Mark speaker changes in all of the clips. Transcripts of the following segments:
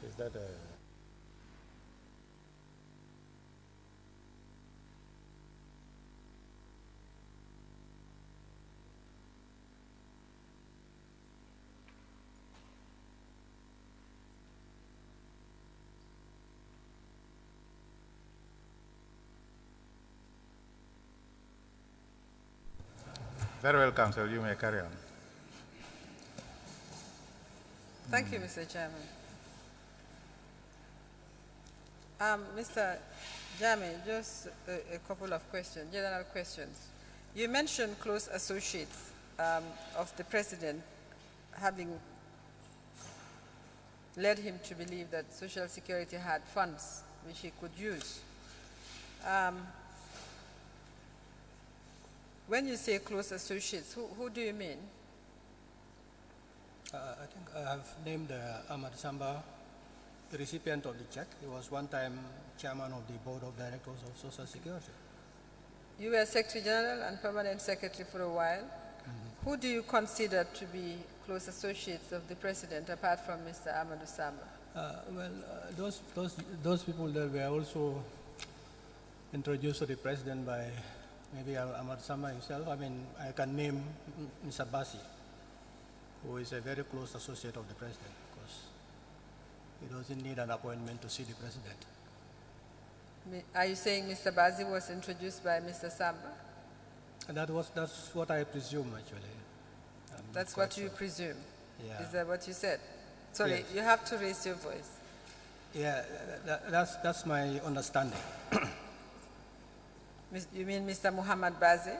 Speaker 1: Is that a... Very well, Council. You may carry on.
Speaker 2: Thank you, Mr. Chairman. Mr. Jame, just a couple of questions, general questions. You mentioned close associates of the president having led him to believe that Social Security had funds which he could use. When you say close associates, who do you mean?
Speaker 3: I think I have named Ahmad Samba, the recipient of the check. He was one time chairman of the board of directors of Social Security.
Speaker 2: You were Secretary General and Permanent Secretary for a while. Mm-hmm. Who do you consider to be close associates of the president apart from Mr. Amadou Samba?
Speaker 3: Those people that were also introduced to the president by maybe Ahmad Samba himself. I mean, I can name Mr. Bassi, who is a very close associate of the president, because he doesn't need an appointment to see the president.
Speaker 2: Are you saying Mr. Bazi was introduced by Mr. Samba?
Speaker 3: And that's what I presume, actually.
Speaker 2: That's what you presume?
Speaker 3: Yeah.
Speaker 2: Is that what you said? Sorry,
Speaker 3: yes.
Speaker 2: You have to raise your voice.
Speaker 3: Yeah, that's my understanding.
Speaker 2: You mean Mr. Muhammad Bazi?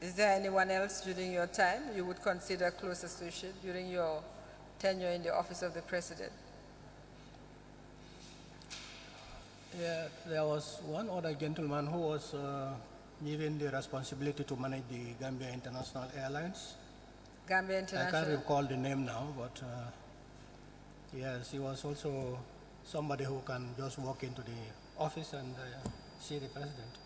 Speaker 2: Is there anyone else during your time you would consider close associate during your tenure in the office of the president?
Speaker 3: Yeah, there was one other gentleman who was given the responsibility to manage the Gambia International Airlines.
Speaker 2: Gambia International?
Speaker 3: I can't recall the name now, but yes, he was also somebody who can just walk into the office and see the president.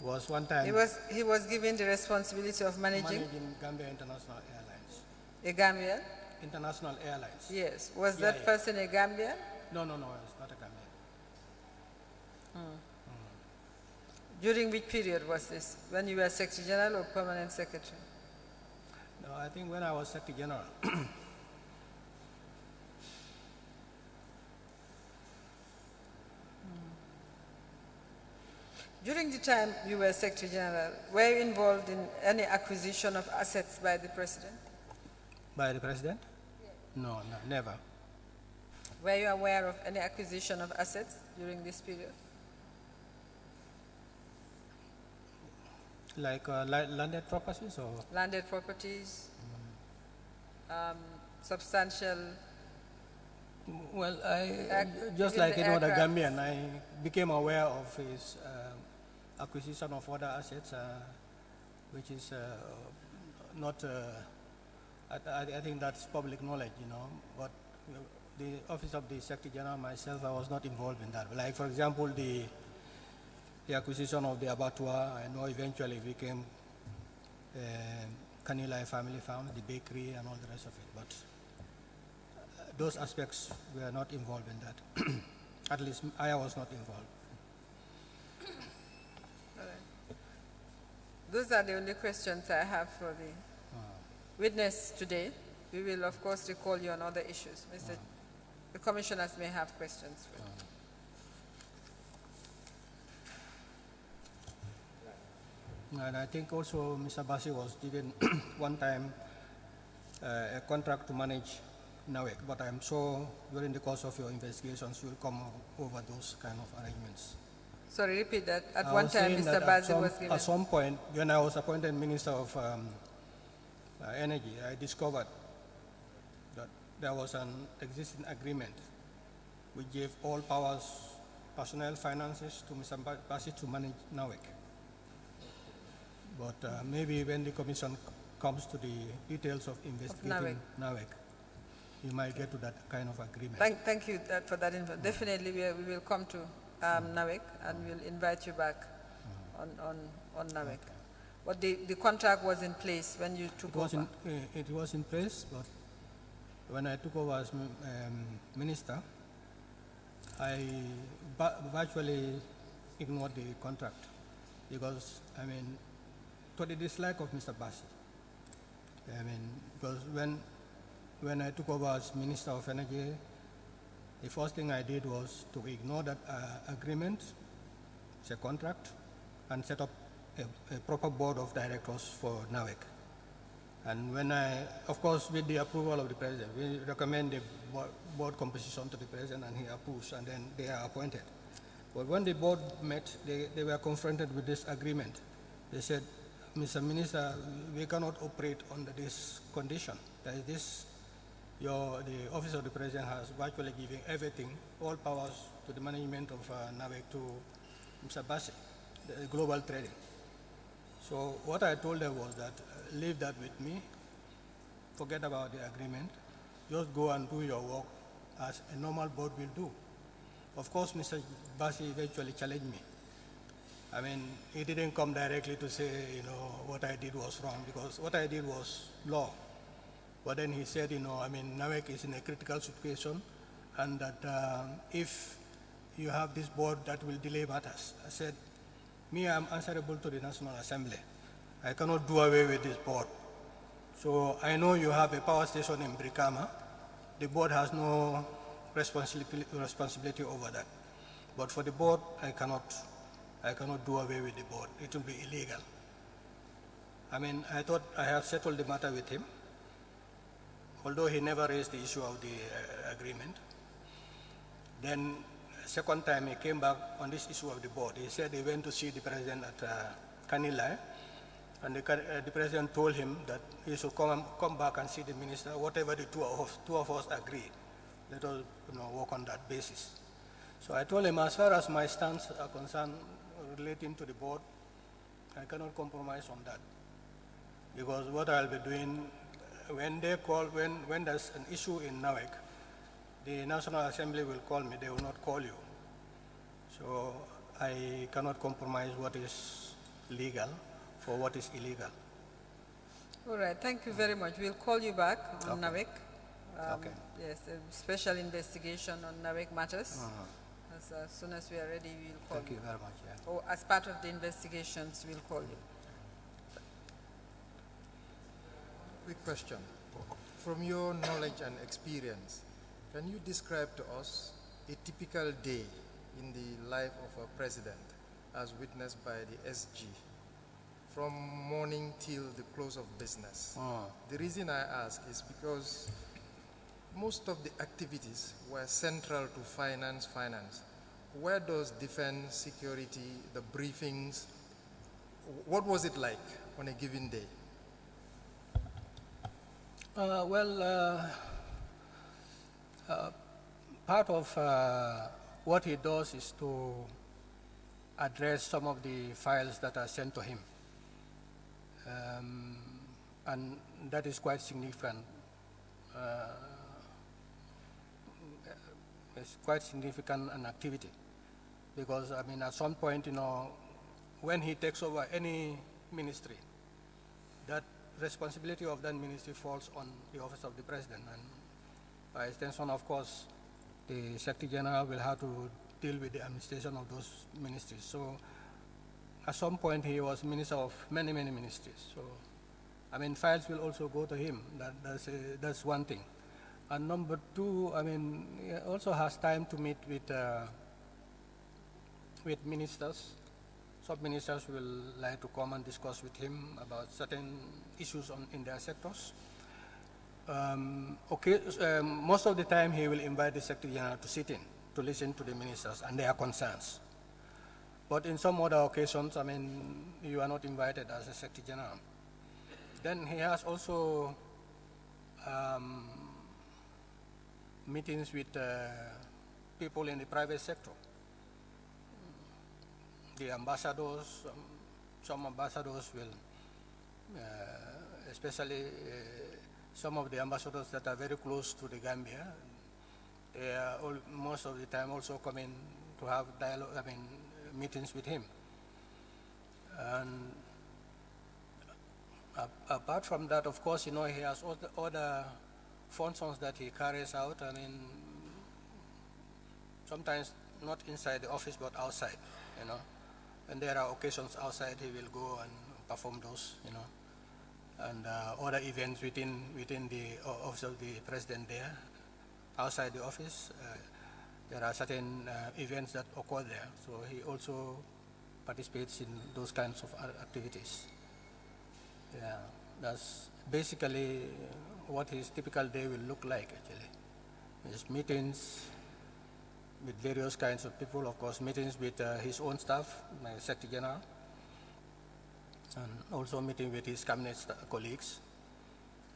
Speaker 3: Was one time
Speaker 2: he was given the responsibility of managing
Speaker 3: Gambia International Airlines.
Speaker 2: A Gambian?
Speaker 3: International Airlines.
Speaker 2: Yes. Was that person a Gambian?
Speaker 3: No, it's not a Gambian.
Speaker 2: During which period was this? When you were Secretary General or Permanent Secretary?
Speaker 3: No, I think when I was Secretary General.
Speaker 2: During the time you were Secretary General, were you involved in any acquisition of assets by the President?
Speaker 3: By the President? Yes. No, never.
Speaker 2: Were you aware of any acquisition of assets during this period?
Speaker 3: Like landed properties or?
Speaker 2: Landed properties, substantial.
Speaker 3: Well, just like any other Gambian, I became aware of his acquisition of other assets, which is not, I think that's public knowledge, but the Office of the Secretary General, myself, I was not involved in that. Like, for example, the acquisition of the abattoir, I know eventually became Kanilai Family Farm, the bakery, and all the rest of it. But those aspects were not involved in that. At least I was not involved.
Speaker 2: All right. Those are the only questions I have for the witness today. We will, of course, recall you on other issues. The commissioners may have questions for you.
Speaker 3: And I think also Mr. Bassi was given one time a contract to manage NAWEC, but I'm sure during the course of your investigations you'll come over those kind of arrangements.
Speaker 2: Sorry, repeat that. At one time, Mr. Bassi was given...
Speaker 3: At some point, when I was appointed Minister of Energy, I discovered that there was an existing agreement which gave all powers, personnel, finances to Mr. Bassi to manage NAWEC. But maybe when the commission comes to the details of investigating NAWEC, you might get to that kind of agreement.
Speaker 2: Thank you for that info. Definitely we will come to NAWEC and we'll invite you back on NAWEC. Okay. But the contract was in place when you took over?
Speaker 3: It was in place, but when I took over as minister, I virtually ignored the contract because, I mean, to the dislike of Mr. Bassi. I mean, because when I took over as Minister of Energy, the first thing I did was to ignore that agreement, it's a contract, and set up a proper board of directors for NAWEC. And when of course, with the approval of the president, we recommend the board composition to the president and he approves, and then they are appointed. But when the board met, they were confronted with this agreement. They said, Mr. Minister, we cannot operate under this condition. That is this, the office of the president has virtually given everything, all powers to the management of NAWEC to Mr. Bassi, the global trading. So what I told them was that, leave that with me, forget about the agreement, just go and do your work as a normal board will do. Of course, Mr. Bassi eventually challenged me. I mean, he didn't come directly to say, what I did was wrong, because what I did was law. But then he said, I mean, NAWEC is in a critical situation, and that if you have this board, that will delay matters. I said, me, I'm answerable to the National Assembly. I cannot do away with this board. So I know you have a power station in Brikama. The board has no responsibility over that. But for the board, I cannot do away with the board. It will be illegal. I mean, I thought I have settled the matter with him, although he never raised the issue of the agreement. Then, second time he came back on this issue of the board. He said he went to see the president at Kanilai, and the president told him that he should come back and see the minister, whatever the two of us agree. Let us work on that basis. So I told him, as far as my stance are concerned relating to the board, I cannot compromise on that. Because what I'll be doing, when there's an issue in NAWEC, the National Assembly will call me, they will not call you. So I cannot compromise what is legal for what is illegal.
Speaker 2: All right, thank you very much. We'll call you back on NAWEC.
Speaker 3: Okay.
Speaker 2: Yes, a special investigation on NAWEC matters. As soon as we are ready, we'll call you.
Speaker 3: Thank you very much. Yeah.
Speaker 2: Or as part of the investigations, we'll call you.
Speaker 4: Quick question. From your knowledge and experience, can you describe to us a typical day in the life of a president as witnessed by the SG, from morning till the close of business? The reason I ask is because most of the activities were central to finance. Where does defense, security, the briefings, what was it like on a given day?
Speaker 3: Part of what he does is to address some of the files that are sent to him. And that is quite significant. It's quite significant an activity. Because, I mean, at some point, when he takes over any ministry, that responsibility of that ministry falls on the office of the president, and by extension, of course, the Secretary General will have to deal with the administration of those ministries. So, at some point, he was minister of many ministries. So, I mean, files will also go to him. That's one thing. And number two, I mean, he also has time to meet with ministers. Some ministers will like to come and discuss with him about certain issues in their sectors. Most of the time, he will invite the Secretary General to sit in, to listen to the ministers and their concerns. But in some other occasions, I mean, you are not invited as a Secretary General. Then he has also meetings with people in the private sector. The ambassadors, some ambassadors will, especially some of the ambassadors that are very close to the Gambia, they are most of the time also coming to have dialogue, meetings with him. And apart from that, of course, he has other functions that he carries out, I mean, sometimes not inside the office but outside, you know. And there are occasions outside he will go and perform those, you know, and other events within the office of the president there. Outside the office, there are certain events that occur there, so he also participates in those kinds of activities. Yeah, that's basically what his typical day will look like, actually. His meetings with various kinds of people, of course, meetings with his own staff, my Secretary General, and also meeting with his cabinet colleagues.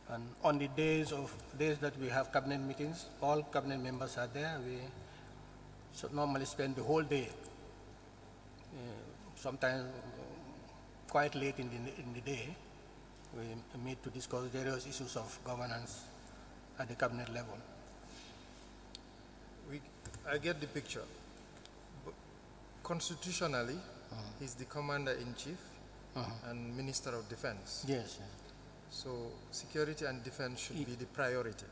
Speaker 3: And on the days that we have cabinet meetings, all cabinet members are there. We should normally spend the whole day, sometimes quite late in the day. We meet to discuss various issues of governance at the cabinet level.
Speaker 4: I get the picture. But constitutionally, he's the commander-in-chief and Minister of Defense.
Speaker 3: Yes.
Speaker 4: So security and defense should be the priority.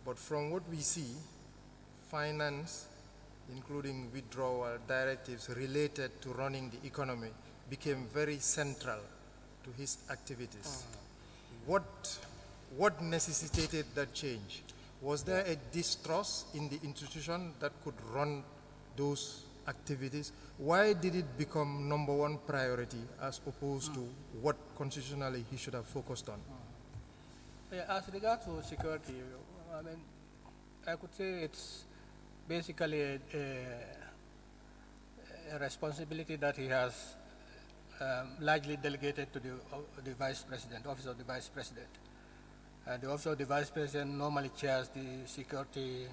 Speaker 4: But from what we see, finance, including withdrawal directives related to running the economy, became very central to his activities. What necessitated that change? Was there a distrust in the institution that could run those activities? Why did it become number one priority as opposed to what constitutionally he should have focused on?
Speaker 3: Yeah, as regards to security, I mean, I could say it's basically a responsibility that he has largely delegated to the Vice President, Office of the Vice President. The Office of the Vice President normally chairs the Security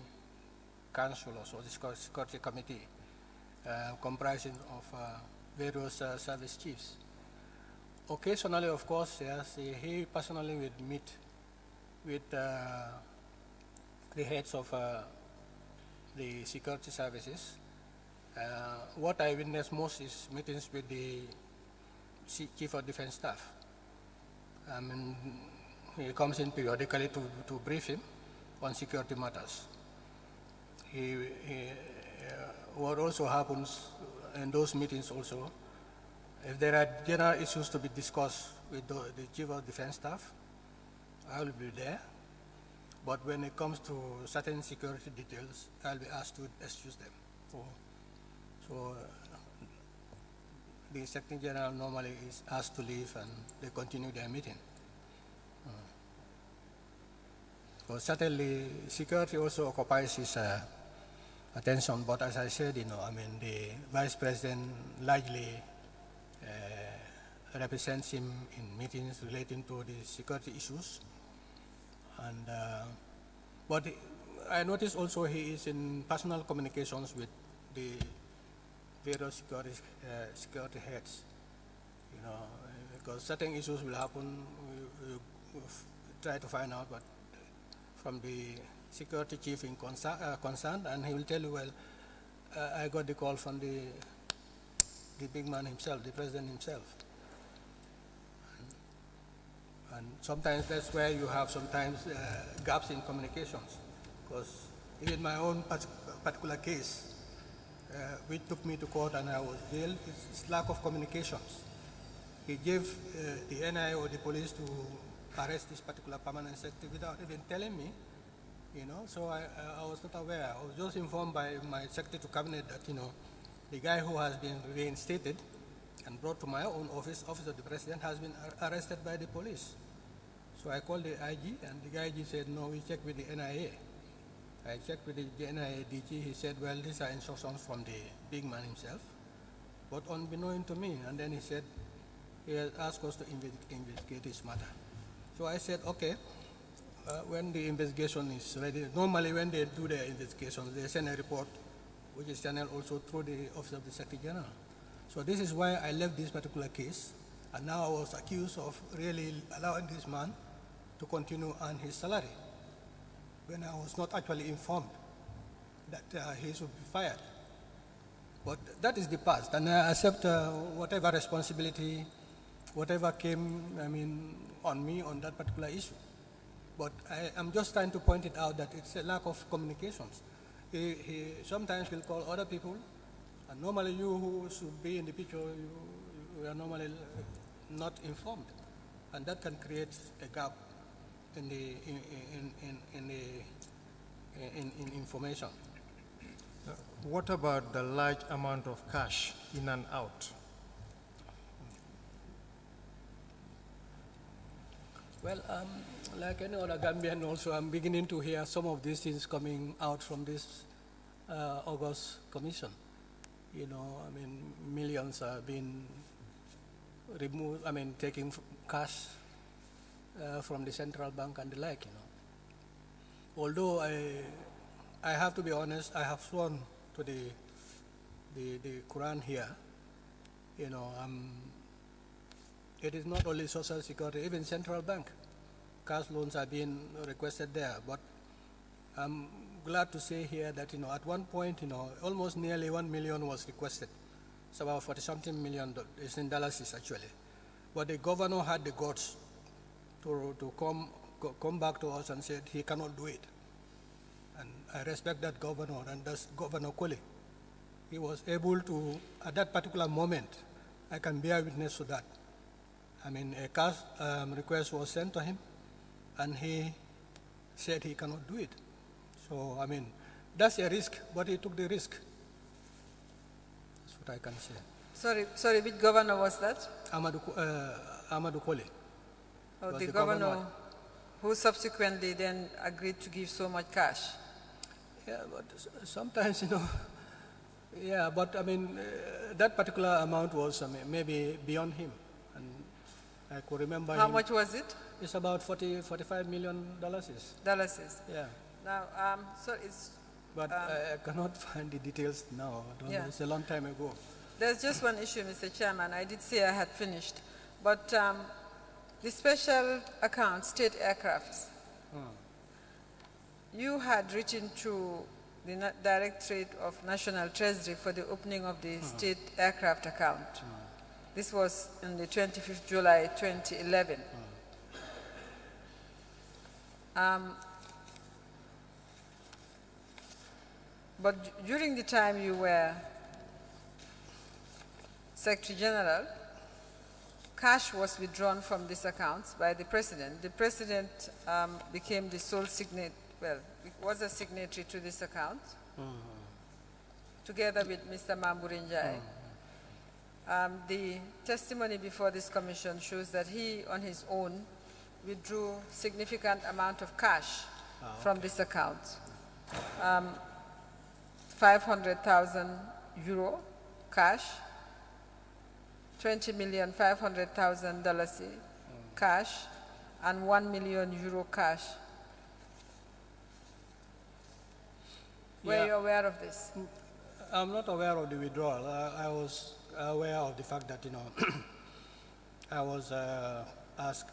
Speaker 3: Council, also the Security Committee, comprising of various service chiefs. Occasionally, of course, yes, he personally would meet with the heads of the security services. What I witness most is meetings with the Chief of Defense Staff. I mean, he comes in periodically to brief him on security matters. What also happens in those meetings also, if there are general issues to be discussed with the Chief of Defense Staff, I will be there. But when it comes to certain security details, I'll be asked to excuse them. So the Secretary General normally is asked to leave and they continue their meeting. So certainly security also occupies his attention, but as I said, I mean, the Vice President largely represents him in meetings relating to the security issues. And but I notice also he is in personal communications with the various security heads, because certain issues will happen, we try to find out what from the security chief in concerned, and he will tell you, well, I got the call from the big man himself, the president himself. And sometimes that's where you have sometimes gaps in communications, because in my own particular case, which took me to court and I was jailed, it's lack of communications. He gave the NIA or the police to arrest this particular permanent secretary without even telling me, so I was not aware. I was just informed by my secretary to cabinet that, the guy who has been reinstated and brought to my own office of the president, has been arrested by the police. So I called the IG, and the IG said, no, we checked with the NIA. I checked with the NIA DG, he said, well, these are instructions from the big man himself, but unbeknown to me. And then he said, he has asked us to investigate this matter. So I said, okay, when the investigation is ready, normally when they do their investigations, they send a report, which is channeled also through the Office of the Secretary General. So this is why I left this particular case, and now I was accused of really allowing this man to continue on his salary, when I was not actually informed that he should be fired. But that is the past, and I accept whatever responsibility, whatever came, on me on that particular issue. But I'm just trying to point it out that it's a lack of communications. He sometimes will call other people, and normally you who should be in the picture, you are normally not informed, and that can create a gap in the in information.
Speaker 4: What about the large amount of cash in and out?
Speaker 3: Well, like any other Gambian also, I'm beginning to hear some of these things coming out from this August commission. You know, I mean, millions are being removed, I mean, taking cash from the central bank and the like, you know. Although I have to be honest, I have sworn to the Quran here, you know, it is not only Social Security, even central bank. Cash loans are being requested there, but I'm glad to say here that, you know, at one point, you know, almost nearly 1 million was requested. It's about 40-something million, it's in dollars actually. But the governor had the guts to come back to us and said he cannot do it. And I respect that governor, and that's Governor Koli. He was able to, at that particular moment, I can bear witness to that. I mean, a cash request was sent to him, and he said he cannot do it. So, I mean, that's a risk, but he took the risk. That's what I can say.
Speaker 2: Sorry, which governor was that?
Speaker 3: Amadou Koli.
Speaker 2: Oh,
Speaker 3: Was
Speaker 2: the
Speaker 3: the
Speaker 2: governor
Speaker 3: governor.
Speaker 2: who subsequently then agreed to give so much cash.
Speaker 3: Yeah, but sometimes, you know, yeah, but I mean, that particular amount was maybe beyond him. And I could remember
Speaker 2: How
Speaker 3: him.
Speaker 2: much was it?
Speaker 3: It's about $45 million.
Speaker 2: Dollars.
Speaker 3: Yeah.
Speaker 2: Now, so it's,
Speaker 3: But I cannot find the details now. I don't know.
Speaker 2: Yeah.
Speaker 3: It's a long time ago.
Speaker 2: there's just one issue, Mr. Chairman. I did say I had finished, but the special account, state aircrafts, you had written to the Directorate of National Treasury for the opening of the state aircraft account. This was on the 25th July 2011. But during the time you were Secretary General, cash was withdrawn from these accounts by the President. The President became the sole signatory, well, was a signatory to this account, together with Mr. Mamburinjai. The testimony before this commission shows that he, on his own, withdrew significant amount of cash from this account. 500,000 euro cash, 20,500,000 dollars cash, and 1 million euro cash. Were you aware of this?
Speaker 3: I'm not aware of the withdrawal. I was aware of the fact that, you know, I was asked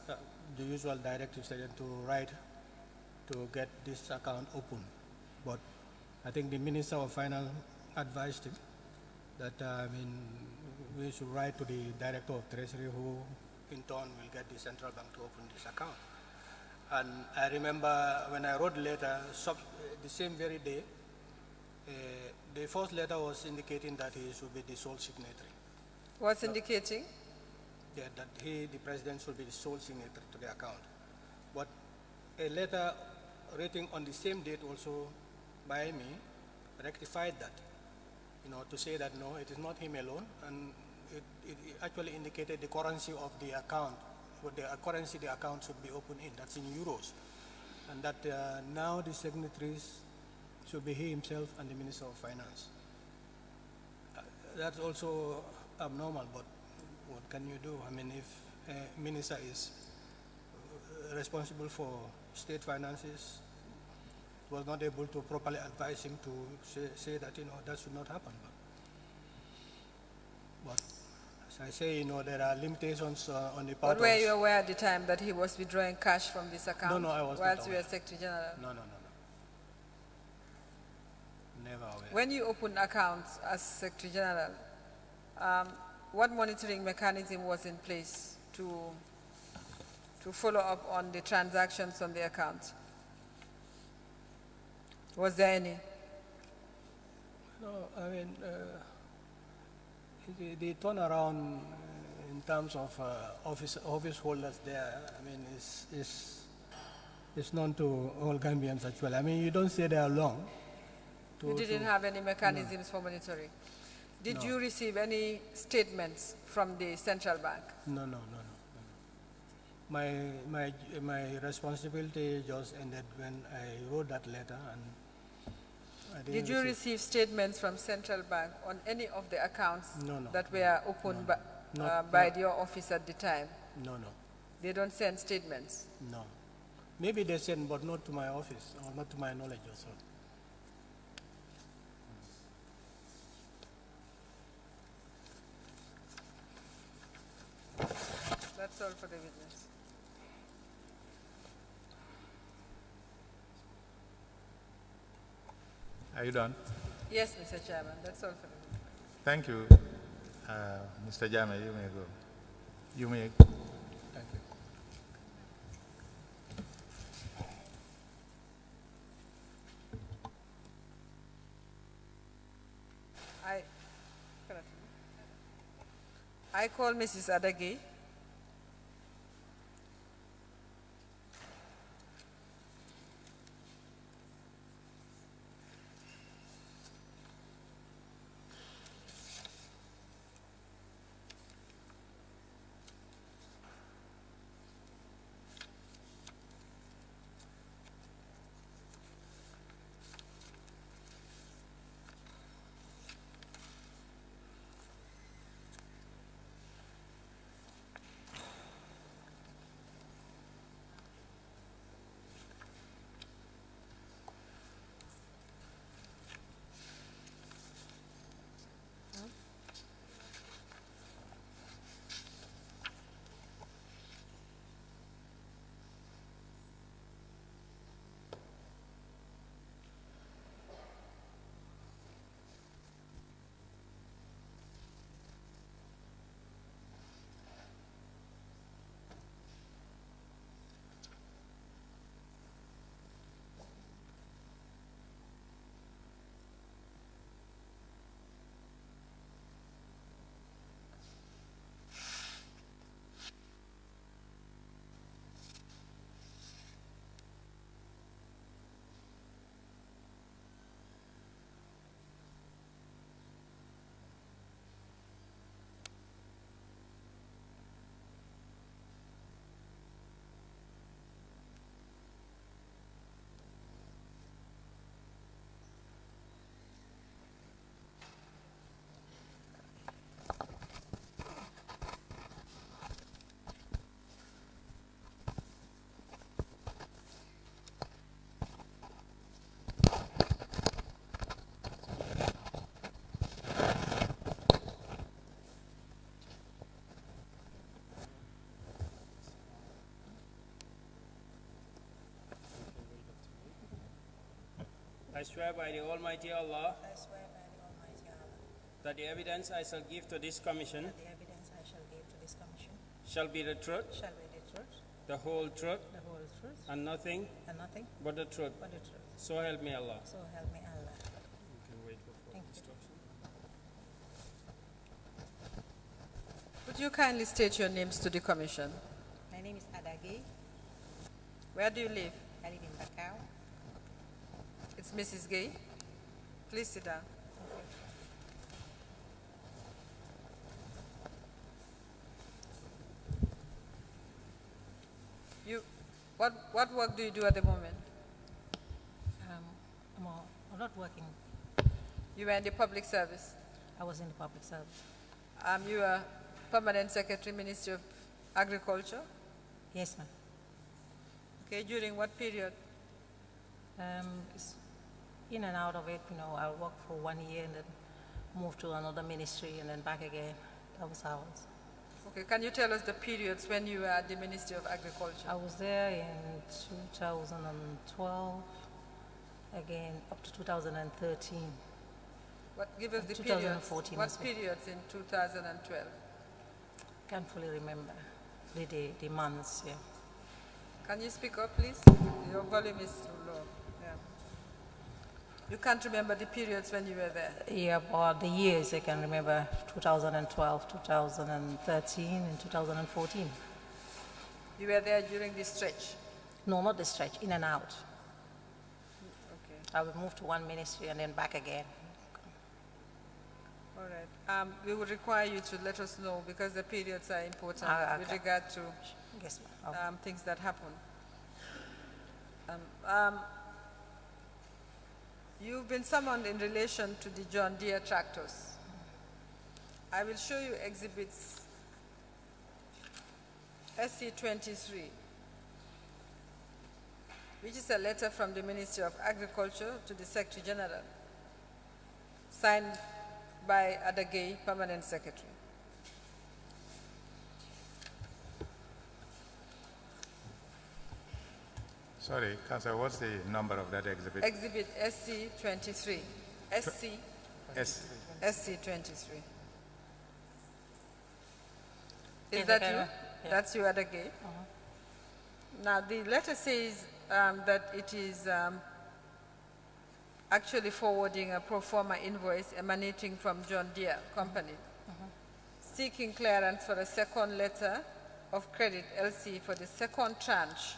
Speaker 3: the usual directives to write to get this account open. But I think the Minister of Finance advised him that, we should write to the Director of Treasury, who in turn will get the central bank to open this account. And I remember when I wrote the letter, the same very day, the first letter was indicating that he should be the sole signatory.
Speaker 2: What's indicating?
Speaker 3: Yeah, that the President should be the sole signatory to the account. But a letter written on the same date also by me rectified that, you know, to say that no, it is not him alone, and it actually indicated the currency of the account, what the currency the account should be opened in, that's in euros, and that now the signatories should be he himself and the Minister of Finance. That's also abnormal, but what can you do? I mean, if a minister is responsible for state finances, was not able to properly advise him to say that, you know, that should not happen. But as I say, you know, there are limitations on the part
Speaker 2: But were you aware at the time that he was withdrawing cash from this account?
Speaker 3: No, I was not
Speaker 2: whilst you
Speaker 3: aware.
Speaker 2: were Secretary General?
Speaker 3: No. Never aware.
Speaker 2: When you opened accounts as Secretary General, what monitoring mechanism was in place to to follow up on the transactions on the account? Was there any?
Speaker 3: No, I mean, the turnaround in terms of office holders there, I mean, is known to all Gambians as well. I mean, you don't stay there long.
Speaker 2: You didn't have any mechanisms for monitoring. Did you receive any statements from the central bank?
Speaker 3: No. My responsibility just ended when I wrote that letter, and I didn't
Speaker 2: Did you receive statements from central bank on any of the accounts
Speaker 3: No.
Speaker 2: that were opened by your office at the time?
Speaker 3: No.
Speaker 2: They don't send statements.
Speaker 3: No. Maybe they sent, but not to my office, or not to my knowledge also.
Speaker 2: That's all for the witness.
Speaker 1: Are you done?
Speaker 2: Yes, Mr. Chairman, that's all for the witness.
Speaker 1: Thank you. Mr. Jame, you may go. You may.
Speaker 3: Thank you.
Speaker 2: I call Mrs. Adagi.
Speaker 5: I swear by the Almighty Allah
Speaker 6: I swear by the Almighty Allah
Speaker 5: that the evidence I shall give to this commission
Speaker 6: that the evidence I shall give to this commission
Speaker 5: shall be the truth,
Speaker 6: shall be the truth,
Speaker 5: the whole truth,
Speaker 6: the whole truth,
Speaker 5: and nothing
Speaker 6: and nothing
Speaker 5: but the truth.
Speaker 6: but the truth.
Speaker 5: So help me Allah.
Speaker 6: So help me Allah.
Speaker 5: You can wait for further
Speaker 6: Thank you.
Speaker 5: instruction.
Speaker 2: Would you kindly state your names to the commission?
Speaker 6: My name is Adagi.
Speaker 2: Where do you live?
Speaker 6: I live in Bakau.
Speaker 2: It's Mrs. Gay. Please sit down. What work do you do at the moment?
Speaker 6: I'm not working.
Speaker 2: You were in the public service.
Speaker 6: I was in the public service.
Speaker 2: You are Permanent Secretary, Ministry of Agriculture.
Speaker 6: Yes, ma'am.
Speaker 2: Okay, during what period?
Speaker 6: It's in and out of it, you know, I'll work for 1 year and then move to another ministry and then back again. That was how it was.
Speaker 2: Okay, can you tell us the periods when you were at the Ministry of Agriculture?
Speaker 6: I was there in 2012, again up to 2013.
Speaker 2: Give us the
Speaker 6: 2014
Speaker 2: periods.
Speaker 6: as
Speaker 2: What
Speaker 6: well.
Speaker 2: periods in 2012?
Speaker 6: Can't fully remember the months, yeah.
Speaker 2: Can you speak up, please? Your volume is too low. Yeah. You can't remember the periods when you were there?
Speaker 6: Yeah, about the years I can remember, 2012, 2013, and 2014.
Speaker 2: You were there during this stretch?
Speaker 6: No, not the stretch, in and out.
Speaker 2: Okay.
Speaker 6: I would move to one ministry and then back again.
Speaker 2: All right. We would require you to let us know because the periods are important with
Speaker 6: Okay.
Speaker 2: regard to
Speaker 6: Yes, ma'am.
Speaker 2: things that happen. You've been summoned in relation to the John Deere tractors. I will show you exhibits SC23, which is a letter from the Ministry of Agriculture to the Secretary General, signed by Adagay, Permanent Secretary.
Speaker 1: Sorry, Councillor, what's the number of that exhibit?
Speaker 2: Exhibit SC23. SC23. Is
Speaker 6: Yes,
Speaker 2: that
Speaker 6: okay,
Speaker 2: you?
Speaker 6: yeah.
Speaker 2: That's you, Adagay. Now, the letter says that it is actually forwarding a pro forma invoice emanating from John Deere Company, seeking clearance for a second letter of credit, LC, for the second tranche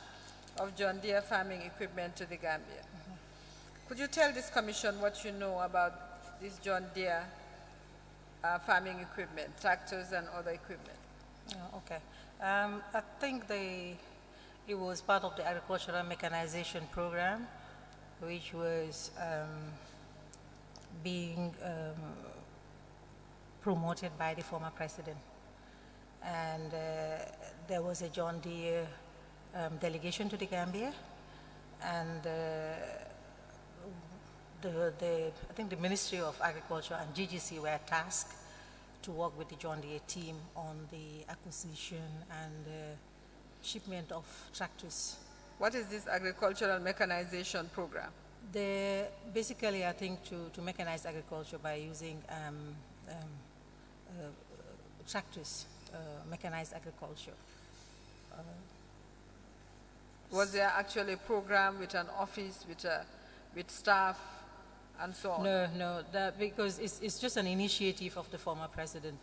Speaker 2: of John Deere farming equipment to the Gambia. Could you tell this commission what you know about this John Deere farming equipment, tractors and other equipment?
Speaker 6: Okay. I think it was part of the agricultural mechanization program, which was being promoted by the former president. And there was a John Deere delegation to the Gambia, and I think the Ministry of Agriculture and GGC were tasked to work with the John Deere team on the acquisition and shipment of tractors.
Speaker 2: What is this agricultural mechanization program?
Speaker 6: Basically, I think to mechanize agriculture by using tractors, mechanized agriculture.
Speaker 2: Was there actually a program with an office, with staff, and so on?
Speaker 6: No, because it's just an initiative of the former president.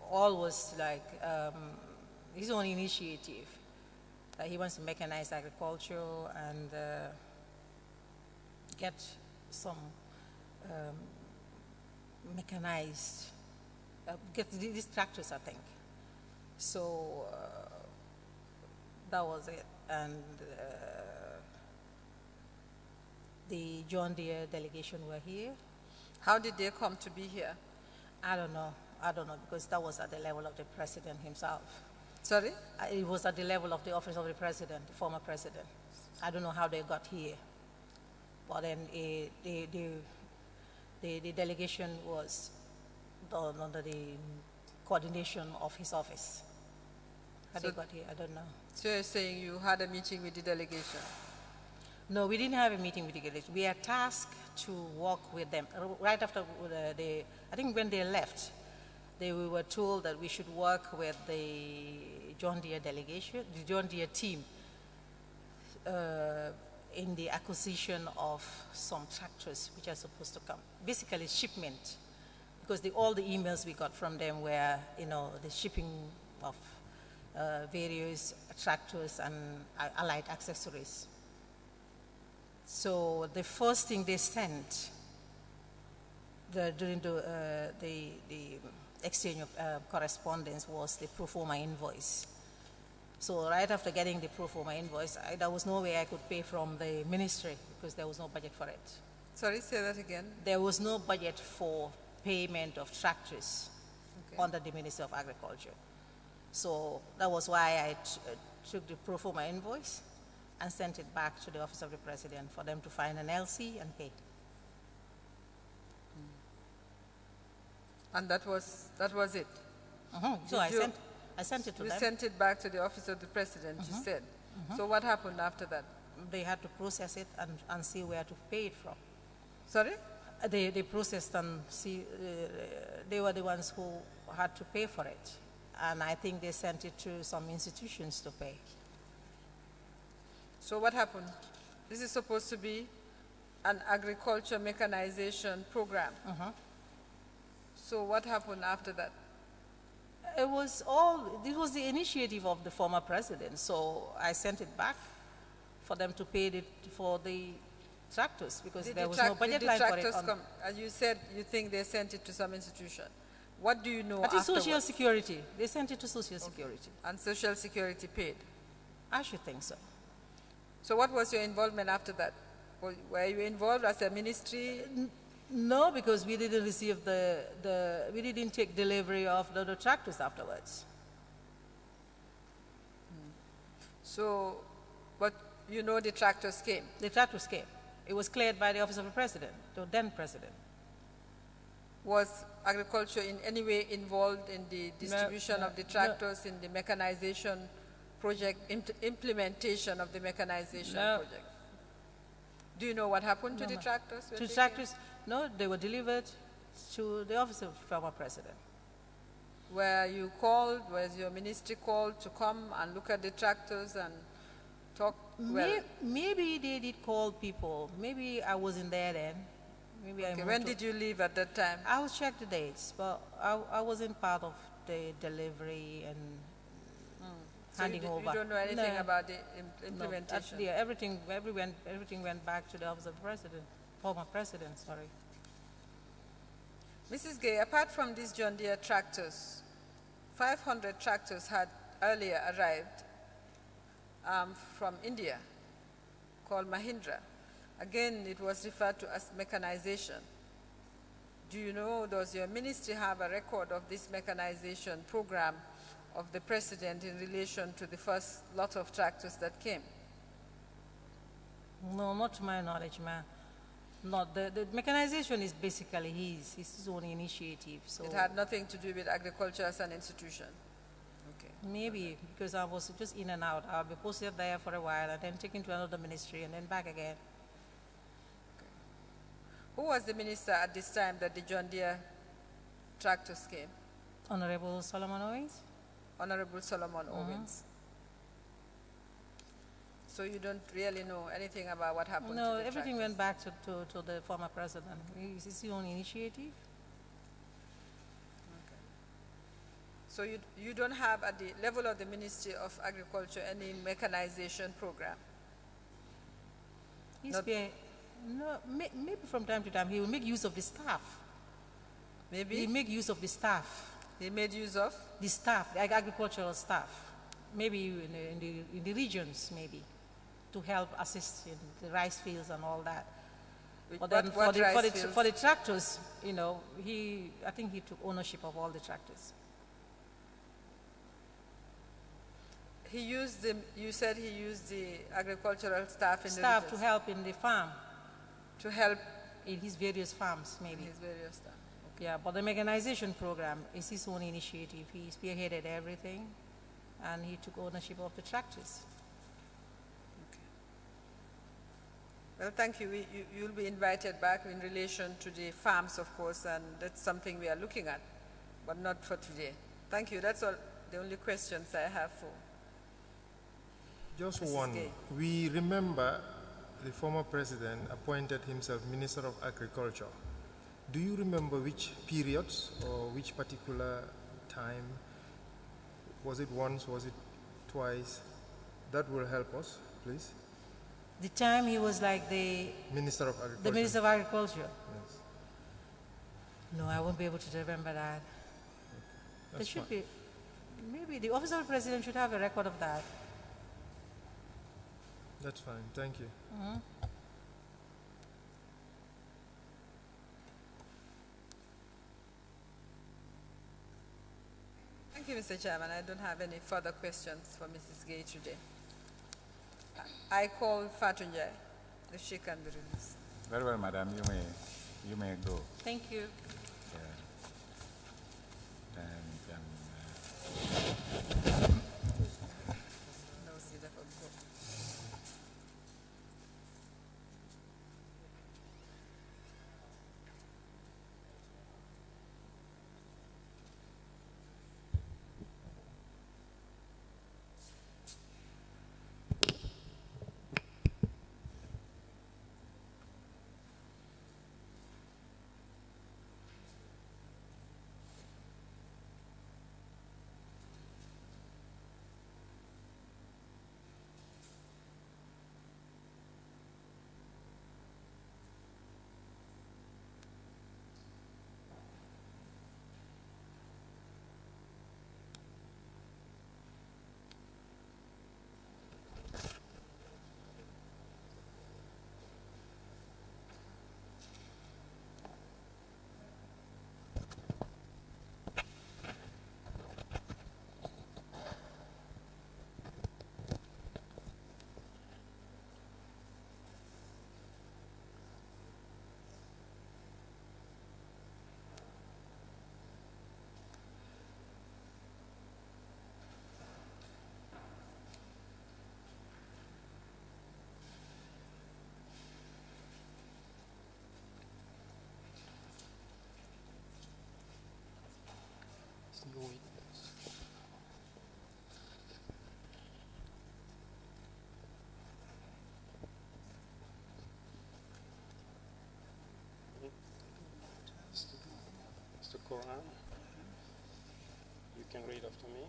Speaker 6: All was like his own initiative. He wants to mechanize agriculture and get some mechanized, get these tractors, I think. So that was it. And the John Deere delegation were here.
Speaker 2: How did they come to be here?
Speaker 6: I don't know, because that was at the level of the president himself.
Speaker 2: Sorry?
Speaker 6: It was at the level of the office of the president, the former president. I don't know how they got here. But then the delegation was done under the coordination of his office. How they got here, I don't know.
Speaker 2: So you're saying you had a meeting with the delegation?
Speaker 6: No, we didn't have a meeting with the delegation. We are tasked to work with them. Right after I think when they left, we were told that we should work with the John Deere delegation, the John Deere team, in the acquisition of some tractors which are supposed to come. Basically shipment, because all the emails we got from them were, the shipping of various tractors and allied accessories. So the first thing they sent during the exchange of correspondence was the pro forma invoice. So right after getting the pro forma invoice, there was no way I could pay from the ministry because there was no budget for it.
Speaker 2: Sorry, say that again.
Speaker 6: There was no budget for payment of tractors under the Ministry of Agriculture. So that was why I took the pro forma invoice and sent it back to the office of the president for them to find an LC and pay.
Speaker 2: And that was it?
Speaker 6: So I sent it to
Speaker 2: You
Speaker 6: them.
Speaker 2: sent it back to the office of the president, you said. So what happened after that?
Speaker 6: They had to process it and see where to pay it from.
Speaker 2: Sorry?
Speaker 6: They processed and see, they were the ones who had to pay for it. And I think they sent it to some institutions to pay.
Speaker 2: So what happened? This is supposed to be an agriculture mechanization program. So what happened after that?
Speaker 6: It was the initiative of the former president, so I sent it back for them to pay for the tractors because there was no budget line for it.
Speaker 2: As you said, you think they sent it to some institution. What do you know
Speaker 6: That is
Speaker 2: afterwards?
Speaker 6: Social Security. They sent it to Social Security.
Speaker 2: And Social Security paid.
Speaker 6: I should think so.
Speaker 2: So what was your involvement after that? Were you involved as a ministry?
Speaker 6: No, because we didn't receive we didn't take delivery of the tractors afterwards.
Speaker 2: So, but you know the tractors came.
Speaker 6: The tractors came. It was cleared by the office of the president, the then president.
Speaker 2: Was agriculture in any way involved in the distribution of the tractors, in the mechanization project, implementation of the mechanization project? Do you know what happened to the tractors? when
Speaker 6: To
Speaker 2: they
Speaker 6: tractors, no, they were delivered to the office of the former president.
Speaker 2: came? Were you called, was your ministry called to come and look at the tractors and talk? Well,
Speaker 6: Maybe they did call people. Maybe I wasn't there then. Maybe I
Speaker 2: okay,
Speaker 6: moved
Speaker 2: when
Speaker 6: to-
Speaker 2: did you leave at that time?
Speaker 6: I will check the dates, but I wasn't part of the delivery and
Speaker 2: So
Speaker 6: handing
Speaker 2: you,
Speaker 6: over.
Speaker 2: you don't know anything
Speaker 6: No,
Speaker 2: about the
Speaker 6: no,
Speaker 2: implementation?
Speaker 6: yeah, everything went back to the office of the president, former president, sorry.
Speaker 2: Mrs. Gay, apart from these John Deere tractors, 500 tractors had earlier arrived from India called Mahindra. Again, it was referred to as mechanization. Do you know, does your ministry have a record of this mechanization program of the president in relation to the first lot of tractors that came?
Speaker 6: No, not to my knowledge, ma'am. Not the mechanization is basically his own initiative. So
Speaker 2: It had nothing to do with agriculture as an institution. Okay.
Speaker 6: maybe because I was just in and out. I'll be posted there for a while and then taken to another ministry and then back again.
Speaker 2: Who was the minister at this time that the John Deere tractors came?
Speaker 6: Honorable Solomon Owens?
Speaker 2: Honorable Solomon Owens. So you don't really know anything about what happened
Speaker 6: No,
Speaker 2: to the
Speaker 6: everything
Speaker 2: tractors?
Speaker 6: went back to the former president. It's his own initiative.
Speaker 2: So you don't have at the level of the Ministry of Agriculture any mechanization program?
Speaker 6: He's
Speaker 2: Not-
Speaker 6: maybe from time to time he will make use of the staff.
Speaker 2: Maybe
Speaker 6: He make use of the staff,
Speaker 2: he made use of?
Speaker 6: the staff, the agricultural staff, maybe in the regions, maybe, to help assist in the rice fields and all that.
Speaker 2: With
Speaker 6: But then
Speaker 2: what rice fields?
Speaker 6: for the tractors, you know, I think he took ownership of all the tractors.
Speaker 2: He used you said he used the agricultural staff in
Speaker 6: Staff
Speaker 2: the
Speaker 6: to
Speaker 2: regions
Speaker 6: help in the farm,
Speaker 2: to help
Speaker 6: in his various farms, maybe.
Speaker 2: his various staff.
Speaker 6: Yeah, but the mechanization program is his own initiative. He spearheaded everything, and he took ownership of the tractors.
Speaker 2: Well, thank you. You'll be invited back in relation to the farms, of course, and that's something we are looking at, but not for today. Thank you. That's all the only questions I have for.
Speaker 4: Just
Speaker 2: Mrs.
Speaker 4: one.
Speaker 2: Gay.
Speaker 4: We remember the former president appointed himself Minister of Agriculture. Do you remember which periods or which particular time? Was it once? Was it twice? That will help us, please.
Speaker 6: The time he was like the
Speaker 4: Minister of Agriculture.
Speaker 6: Minister of Agriculture.
Speaker 4: Yes.
Speaker 6: No, I won't be able to remember that. There
Speaker 4: That's
Speaker 6: should
Speaker 4: fine.
Speaker 6: be, maybe the office of the president should have a record of that.
Speaker 4: That's fine. Thank you.
Speaker 2: Thank you, Mr. Chairman. I don't have any further questions for Mrs. Gay today. I call Fatunjai, if she can be released.
Speaker 1: Very well, madam, you may go.
Speaker 6: Thank you.
Speaker 1: And
Speaker 2: No, see that will go.
Speaker 5: Quran. You can read after me.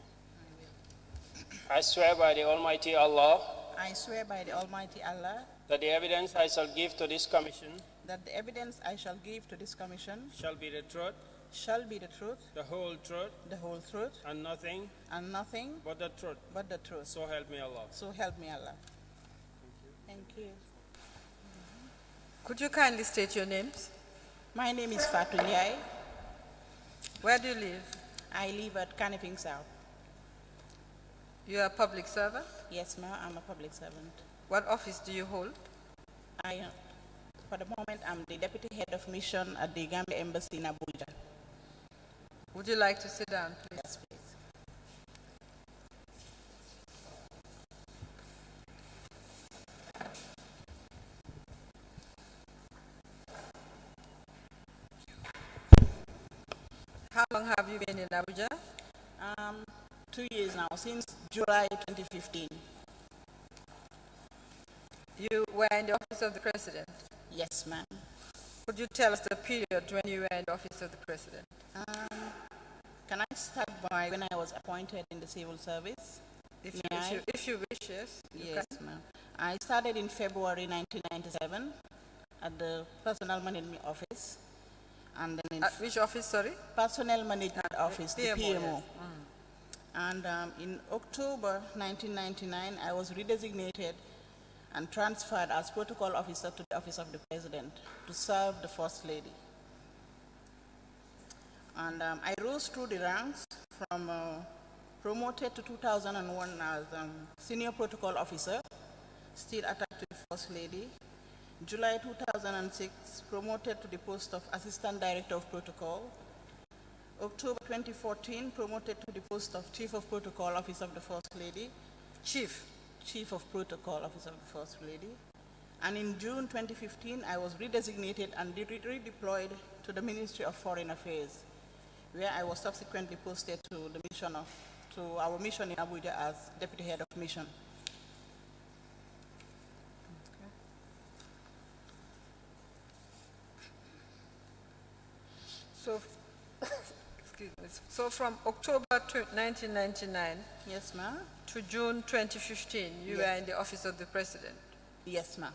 Speaker 5: I swear by the Almighty Allah
Speaker 7: I swear by the Almighty Allah
Speaker 5: that the evidence I shall give to this commission
Speaker 7: that the evidence I shall give to this commission
Speaker 5: shall be the truth,
Speaker 7: shall be the truth,
Speaker 5: the whole truth,
Speaker 7: the whole truth,
Speaker 5: and nothing
Speaker 7: and nothing
Speaker 5: but the truth.
Speaker 7: but the truth.
Speaker 5: So help me Allah.
Speaker 7: So help me Allah. Thank you.
Speaker 2: Could you kindly state your names?
Speaker 7: My name is Fatou Ndiaye.
Speaker 2: Where do you live?
Speaker 7: I live at Kanifing South.
Speaker 2: You are a public servant?
Speaker 7: Yes, ma'am, I'm a public servant.
Speaker 2: What office do you hold?
Speaker 7: For the moment, I'm the deputy head of mission at the Gambia Embassy in Abuja.
Speaker 2: Would you like to sit down, please?
Speaker 7: Yes, please.
Speaker 2: How long have you been in Abuja?
Speaker 7: 2 years now, since July 2015.
Speaker 2: You were in the office of the president.
Speaker 7: Yes, ma'am.
Speaker 2: Could you tell us the period when you were in the office of the president?
Speaker 7: Can I start by when I was appointed in the civil service?
Speaker 2: If
Speaker 7: May
Speaker 2: you wish, yes. you
Speaker 7: Yes,
Speaker 2: can.
Speaker 7: ma'am. I started in February 1997 at the Personnel Management Office. And then in
Speaker 2: Which office, sorry?
Speaker 7: Personnel Management Office, the
Speaker 2: PMO,
Speaker 7: PMO.
Speaker 2: yes.
Speaker 7: And in October 1999, I was redesignated and transferred as protocol officer to the office of the president to serve the First Lady. And I rose through the ranks from promoted to 2001 as senior protocol officer, still attached to the First Lady. July 2006, promoted to the post of assistant director of protocol. October 2014, promoted to the post of chief of protocol office of the First Lady. Chief of Protocol Office of the First Lady. And in June 2015, I was redesignated and redeployed to the Ministry of Foreign Affairs, where I was subsequently posted to the mission to our mission in Abuja as Deputy Head of Mission.
Speaker 2: So, excuse me. So from October 1999
Speaker 7: Yes, ma'am.
Speaker 2: to June 2015, you
Speaker 7: Yes.
Speaker 2: were in the office of the president.
Speaker 7: Yes, ma'am.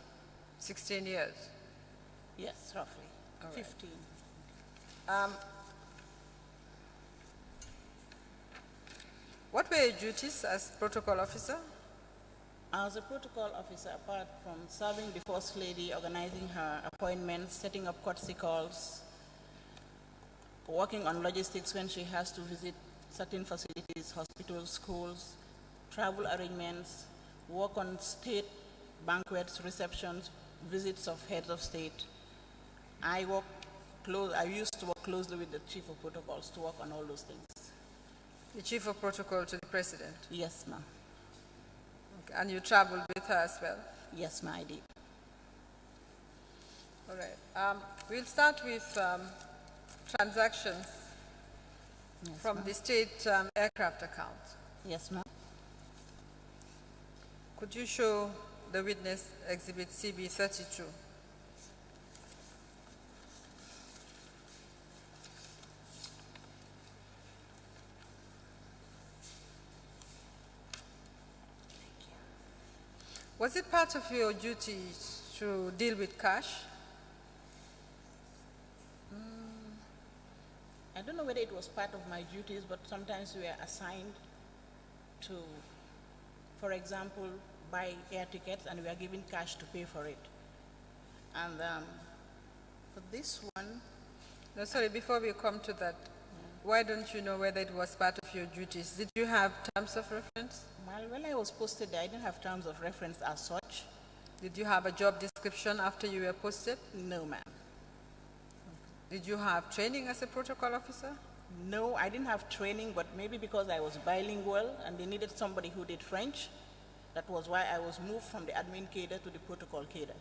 Speaker 2: 16 years.
Speaker 7: Yes, roughly.
Speaker 2: All right.
Speaker 7: 15.
Speaker 2: What were your duties as protocol officer?
Speaker 7: As a protocol officer, apart from serving the First Lady, organizing her appointments, setting up courtesy calls, working on logistics when she has to visit certain facilities, hospitals, schools, travel arrangements, work on state banquets, receptions, visits of heads of state. I used to work closely with the chief of protocols to work on all those things.
Speaker 2: The chief of protocol to the president.
Speaker 7: Yes, ma'am.
Speaker 2: Okay. And you traveled with her as well?
Speaker 7: Yes, ma'am, I did.
Speaker 2: All right. We'll start with transactions
Speaker 7: Yes,
Speaker 2: from
Speaker 7: ma'am.
Speaker 2: the state aircraft account.
Speaker 7: Yes, ma'am.
Speaker 2: Could you show the witness exhibit CB32? Was it part of your duties to deal with cash?
Speaker 7: I don't know whether it was part of my duties, but sometimes we are assigned to, for example, buy air tickets and we are given cash to pay for it. And for this one,
Speaker 2: No, sorry, before we come to that, why don't you know whether it was part of your duties? Did you have terms of reference?
Speaker 7: well, when I was posted there, I didn't have terms of reference as such.
Speaker 2: Did you have a job description after you were posted?
Speaker 7: No, ma'am.
Speaker 2: Did you have training as a protocol officer?
Speaker 7: No, I didn't have training, but maybe because I was bilingual and they needed somebody who did French, that was why I was moved from the admin cadre to the protocol cadre.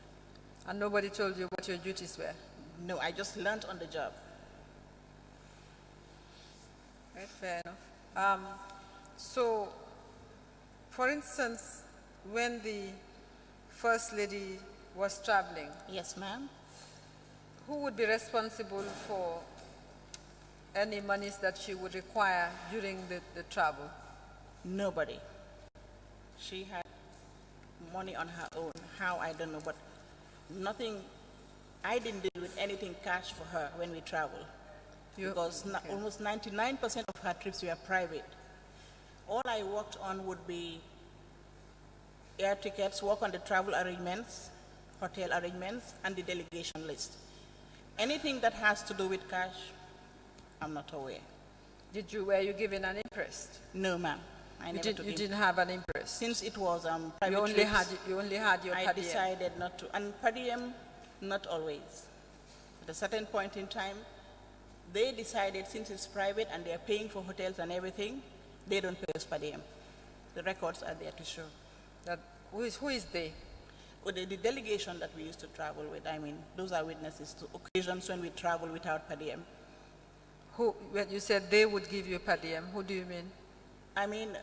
Speaker 2: And nobody told you what your duties were?
Speaker 7: No, I just learned on the job.
Speaker 2: Right, fair enough. So, for instance, when the First Lady was traveling,
Speaker 7: Yes, ma'am.
Speaker 2: who would be responsible for any monies that she would require during the travel?
Speaker 7: Nobody. She had money on her own. How, I don't know, but nothing. I didn't deal with anything cash for her when we traveled. Because almost 99% of her trips were private. All I worked on would be air tickets, work on the travel arrangements, hotel arrangements, and the delegation list. Anything that has to do with cash, I'm not aware.
Speaker 2: Were you given an interest?
Speaker 7: No, ma'am.
Speaker 2: You didn't have an interest?
Speaker 7: Since it was private
Speaker 2: you only
Speaker 7: trips,
Speaker 2: had your per
Speaker 7: I
Speaker 2: diem.
Speaker 7: decided not to. And per diem, not always. At a certain point in time, they decided since it's private and they're paying for hotels and everything, they don't pay us per diem. The records are there to show.
Speaker 2: Who is they?
Speaker 7: Well, the delegation that we used to travel with, I mean, those are witnesses to occasions when we travel without per diem.
Speaker 2: When you said they would give you per diem, who do you mean?
Speaker 7: I mean,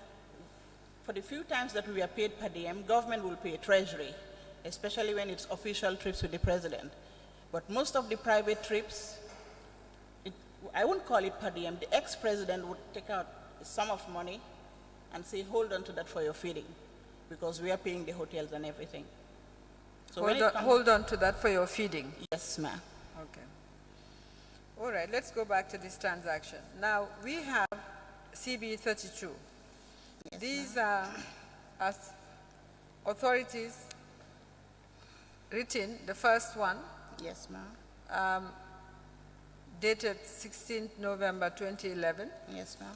Speaker 7: for the few times that we are paid per diem, government will pay treasury, especially when it's official trips with the president. But most of the private trips, I wouldn't call it per diem. The ex-president would take out a sum of money and say, hold on to that for your feeding, because we are paying the hotels and everything. So
Speaker 2: hold on to that for your feeding?
Speaker 7: Yes, ma'am.
Speaker 2: Okay. All right, let's go back to this transaction. Now, we have CB 32. Yes, these are as authorities written, the first one.
Speaker 7: Yes, ma'am.
Speaker 2: Dated 16th November 2011.
Speaker 7: Yes, ma'am.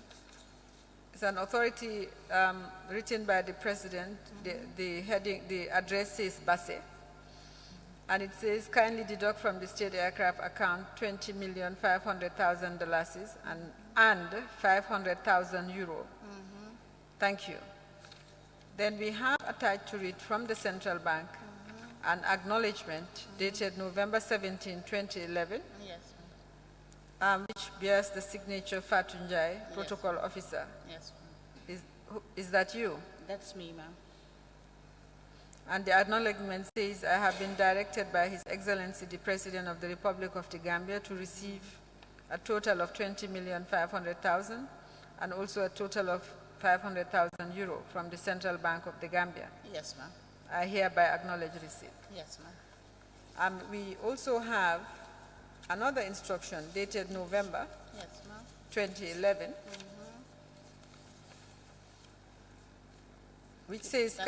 Speaker 2: It's an authority written by the president. The heading, the address says Basse. And it says, kindly deduct from the state aircraft account $20,500,000 and 500,000 euro. Thank you. Then we have attached to it from the central bank an acknowledgement dated November 17, 2011.
Speaker 7: Yes,
Speaker 2: which bears the signature Fatunjai, protocol officer.
Speaker 7: Yes,
Speaker 2: Is that you?
Speaker 7: That's me, ma'am.
Speaker 2: And the acknowledgement says, I have been directed by His Excellency the President of the Republic of the Gambia to receive a total of 20,500,000 and also a total of 500,000 euro from the Central Bank of the Gambia.
Speaker 7: Yes, ma'am.
Speaker 2: I hereby acknowledge receipt.
Speaker 7: Yes, ma'am.
Speaker 2: We also have another instruction dated November 2011, which says,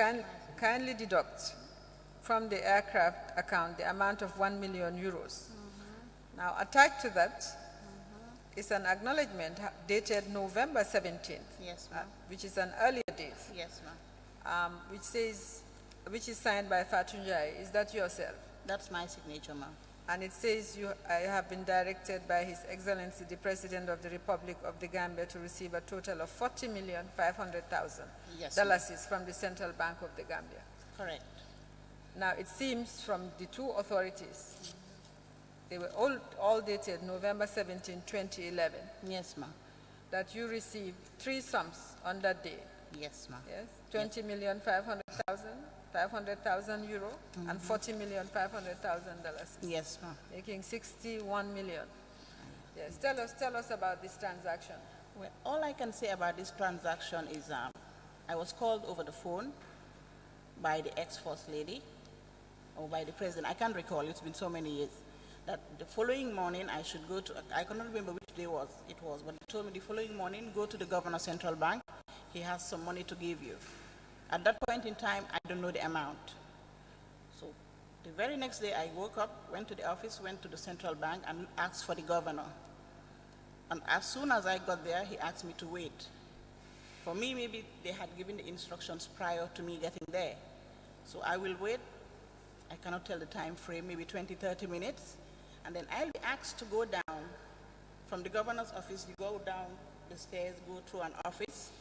Speaker 2: kindly deduct from the aircraft account the amount of 1 million euros. Now, attached to that is an acknowledgement dated November 17th,
Speaker 7: yes,
Speaker 2: which is an earlier date.
Speaker 7: Yes, ma'am.
Speaker 2: Which is signed by Fatunjai. Is that yourself?
Speaker 7: That's my signature, ma'am.
Speaker 2: And it says I have been directed by His Excellency the President of the Republic of the Gambia to receive a total of $40,500,000
Speaker 7: yes,
Speaker 2: from the Central Bank of the Gambia.
Speaker 7: Correct.
Speaker 2: Now it seems from the two authorities, they were all dated November 17, 2011.
Speaker 7: Yes, ma'am.
Speaker 2: That you received three sums on that day.
Speaker 7: Yes, ma'am.
Speaker 2: Yes, 20,500,000, 500,000 euro, and $40,500,000.
Speaker 7: Yes, ma'am.
Speaker 2: Making 61 million. Yes, tell us about this transaction.
Speaker 7: Well, all I can say about this transaction is I was called over the phone by the ex-first lady or by the president. I can't recall, it's been so many years. That the following morning I should go to, I cannot remember which day it was, but he told me the following morning, go to the Governor Central Bank. He has some money to give you. At that point in time, I don't know the amount. So the very next day I woke up, went to the office, went to the Central Bank and asked for the governor. And as soon as I got there, he asked me to wait. For me, maybe they had given the instructions prior to me getting there. So I will wait. I cannot tell the time frame, maybe 20, 30 minutes. And then I'll be asked to go down from the governor's office. You go down the stairs, go through an office.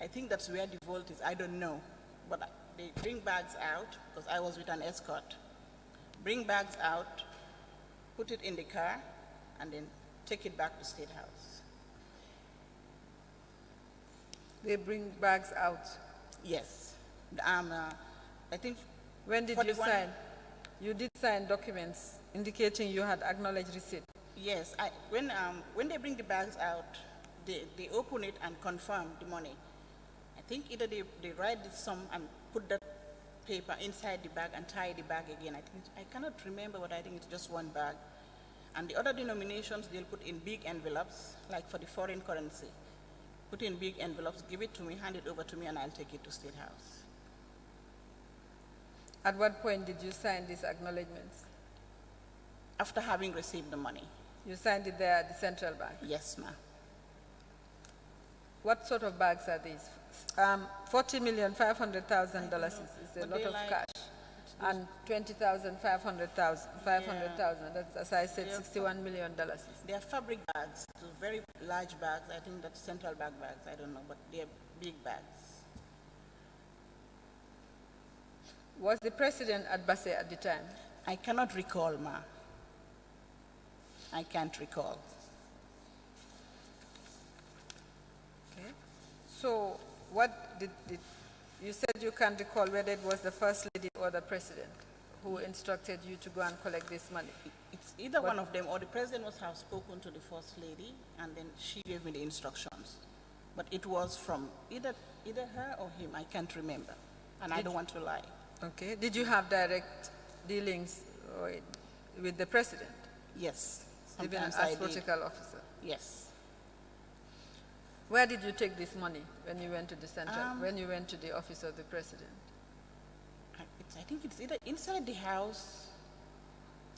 Speaker 7: I think that's where the vault is. I don't know. But they bring bags out, because I was with an escort. Bring bags out, put it in the car, and then take it back to State House.
Speaker 2: They bring bags out?
Speaker 7: Yes. I think.
Speaker 2: When did you sign? You did sign documents indicating you had acknowledged receipt?
Speaker 7: Yes, when they bring the bags out, they open it and confirm the money. I think either they write the sum and put that paper inside the bag and tie the bag again. I cannot remember, but I think it's just one bag. And the other denominations, they'll put in big envelopes, like for the foreign currency. Put in big envelopes, give it to me, hand it over to me, and I'll take it to State House.
Speaker 2: At what point did you sign these acknowledgements?
Speaker 7: After having received the money.
Speaker 2: You signed it there at the central bank.
Speaker 7: Yes, ma'am.
Speaker 2: What sort of bags are these? $40,500,000 is a lot of cash. And 500,000. That's, as I said, $61 million.
Speaker 7: They are fabric bags, so very large bags. I think that's central bank bags. I don't know, but they are big bags.
Speaker 2: Was the president at Basse at the time?
Speaker 7: I cannot recall, ma. I can't recall.
Speaker 2: Okay. So what did you said you can't recall whether it was the First Lady or the President who instructed you to go and collect this money?
Speaker 7: It's either one of them, or the President must have spoken to the First Lady, and then she gave me the instructions. But it was from either her or him, I can't remember, and I don't want to lie.
Speaker 2: Okay. Did you have direct dealings with the President?
Speaker 7: Yes.
Speaker 2: Even
Speaker 7: Sometimes
Speaker 2: as
Speaker 7: I did.
Speaker 2: protocol officer?
Speaker 7: Yes.
Speaker 2: Where did you take this money when you went to the center, when you went to the office of the President?
Speaker 7: I think it's either inside the house.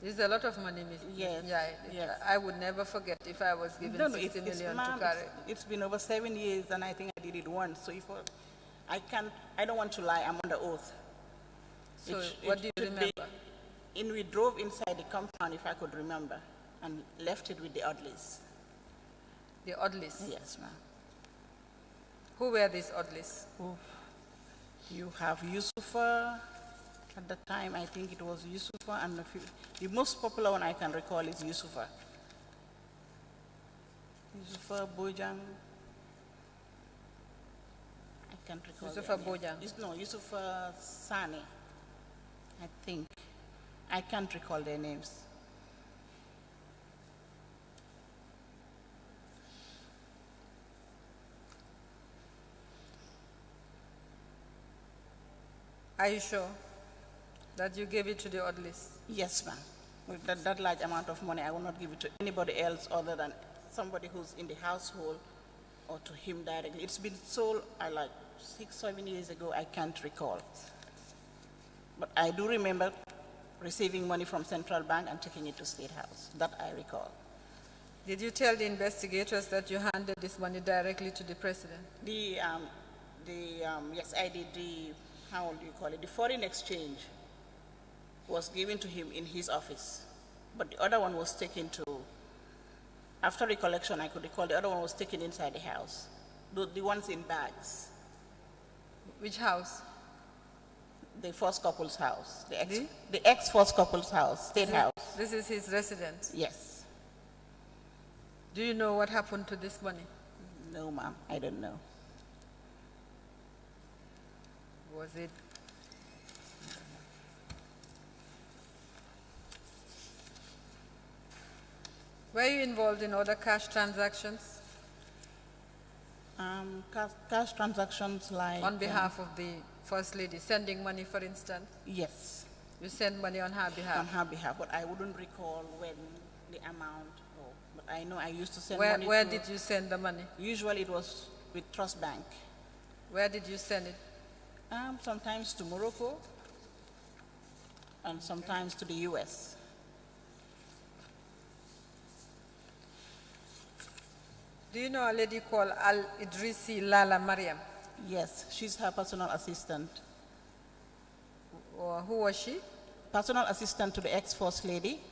Speaker 2: There's a lot of money, Ms.
Speaker 7: Yes,
Speaker 2: Njai.
Speaker 7: yes.
Speaker 2: I would never forget if I was given 60 million to carry.
Speaker 7: It's been over 7 years, and I think I did it once. So if I don't want to lie. I'm under oath.
Speaker 2: So what do you remember?
Speaker 7: We drove inside the compound, if I could remember, and left it with the Audleys.
Speaker 2: The Audleys?
Speaker 7: Yes, ma'am.
Speaker 2: Who were these Audleys?
Speaker 7: You have Yusufa. At the time, I think it was Yusufa, and the most popular one I can recall is Yusufa. Yusufa Bojang. I can't recall.
Speaker 2: Yusufa Bojang?
Speaker 7: No, Yusufa Sani, I think. I can't recall their names.
Speaker 2: Are you sure that you gave it to the Audleys?
Speaker 7: Yes, ma'am. With that large amount of money, I will not give it to anybody else other than somebody who's in the household or to him directly. It's been sold like 6-7 years ago. I can't recall. But I do remember receiving money from Central Bank and taking it to State House. That I recall.
Speaker 2: Did you tell the investigators that you handed this money directly to the President?
Speaker 7: Yes, I did. How do you call it? The foreign exchange was given to him in his office, but the other one was taken to, after recollection, I could recall the other one was taken inside the house, the ones in bags.
Speaker 2: Which house?
Speaker 7: The first couple's house, the ex-first couple's house, State House.
Speaker 2: This is his residence?
Speaker 7: Yes.
Speaker 2: Do you know what happened to this money?
Speaker 7: No, ma'am, I don't know.
Speaker 2: Was it? Were you involved in other cash transactions?
Speaker 7: Cash transactions like...
Speaker 2: On behalf of the First Lady, sending money, for instance?
Speaker 7: Yes.
Speaker 2: You send money on her behalf?
Speaker 7: On her behalf, but I wouldn't recall when the amount, but I know I used to send money.
Speaker 2: Where did you send the money?
Speaker 7: Usually it was with Trust Bank.
Speaker 2: Where did you send it?
Speaker 7: Sometimes to Morocco and sometimes to the US.
Speaker 2: Do you know a lady called Al-Idrisi Lala Mariam?
Speaker 7: Yes, she's her personal assistant.
Speaker 2: Who was she?
Speaker 7: Personal assistant to the ex-First Lady.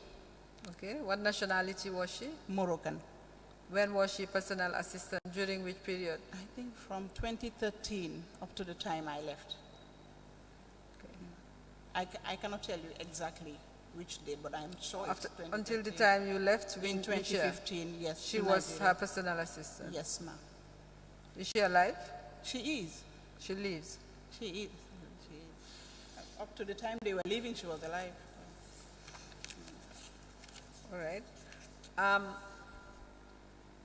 Speaker 2: Okay, what nationality was she?
Speaker 7: Moroccan.
Speaker 2: When was she personal assistant? During which period?
Speaker 7: I think from 2013 up to the time I left. Okay. I cannot tell you exactly which day, but I'm sure it's 2013.
Speaker 2: Until the time you left?
Speaker 7: In 2015, yes.
Speaker 2: She was her personal assistant?
Speaker 7: Yes, ma'am.
Speaker 2: Is she alive?
Speaker 7: She is.
Speaker 2: She lives?
Speaker 7: She is. She is. Up to the time they were leaving, she was alive.
Speaker 2: All right.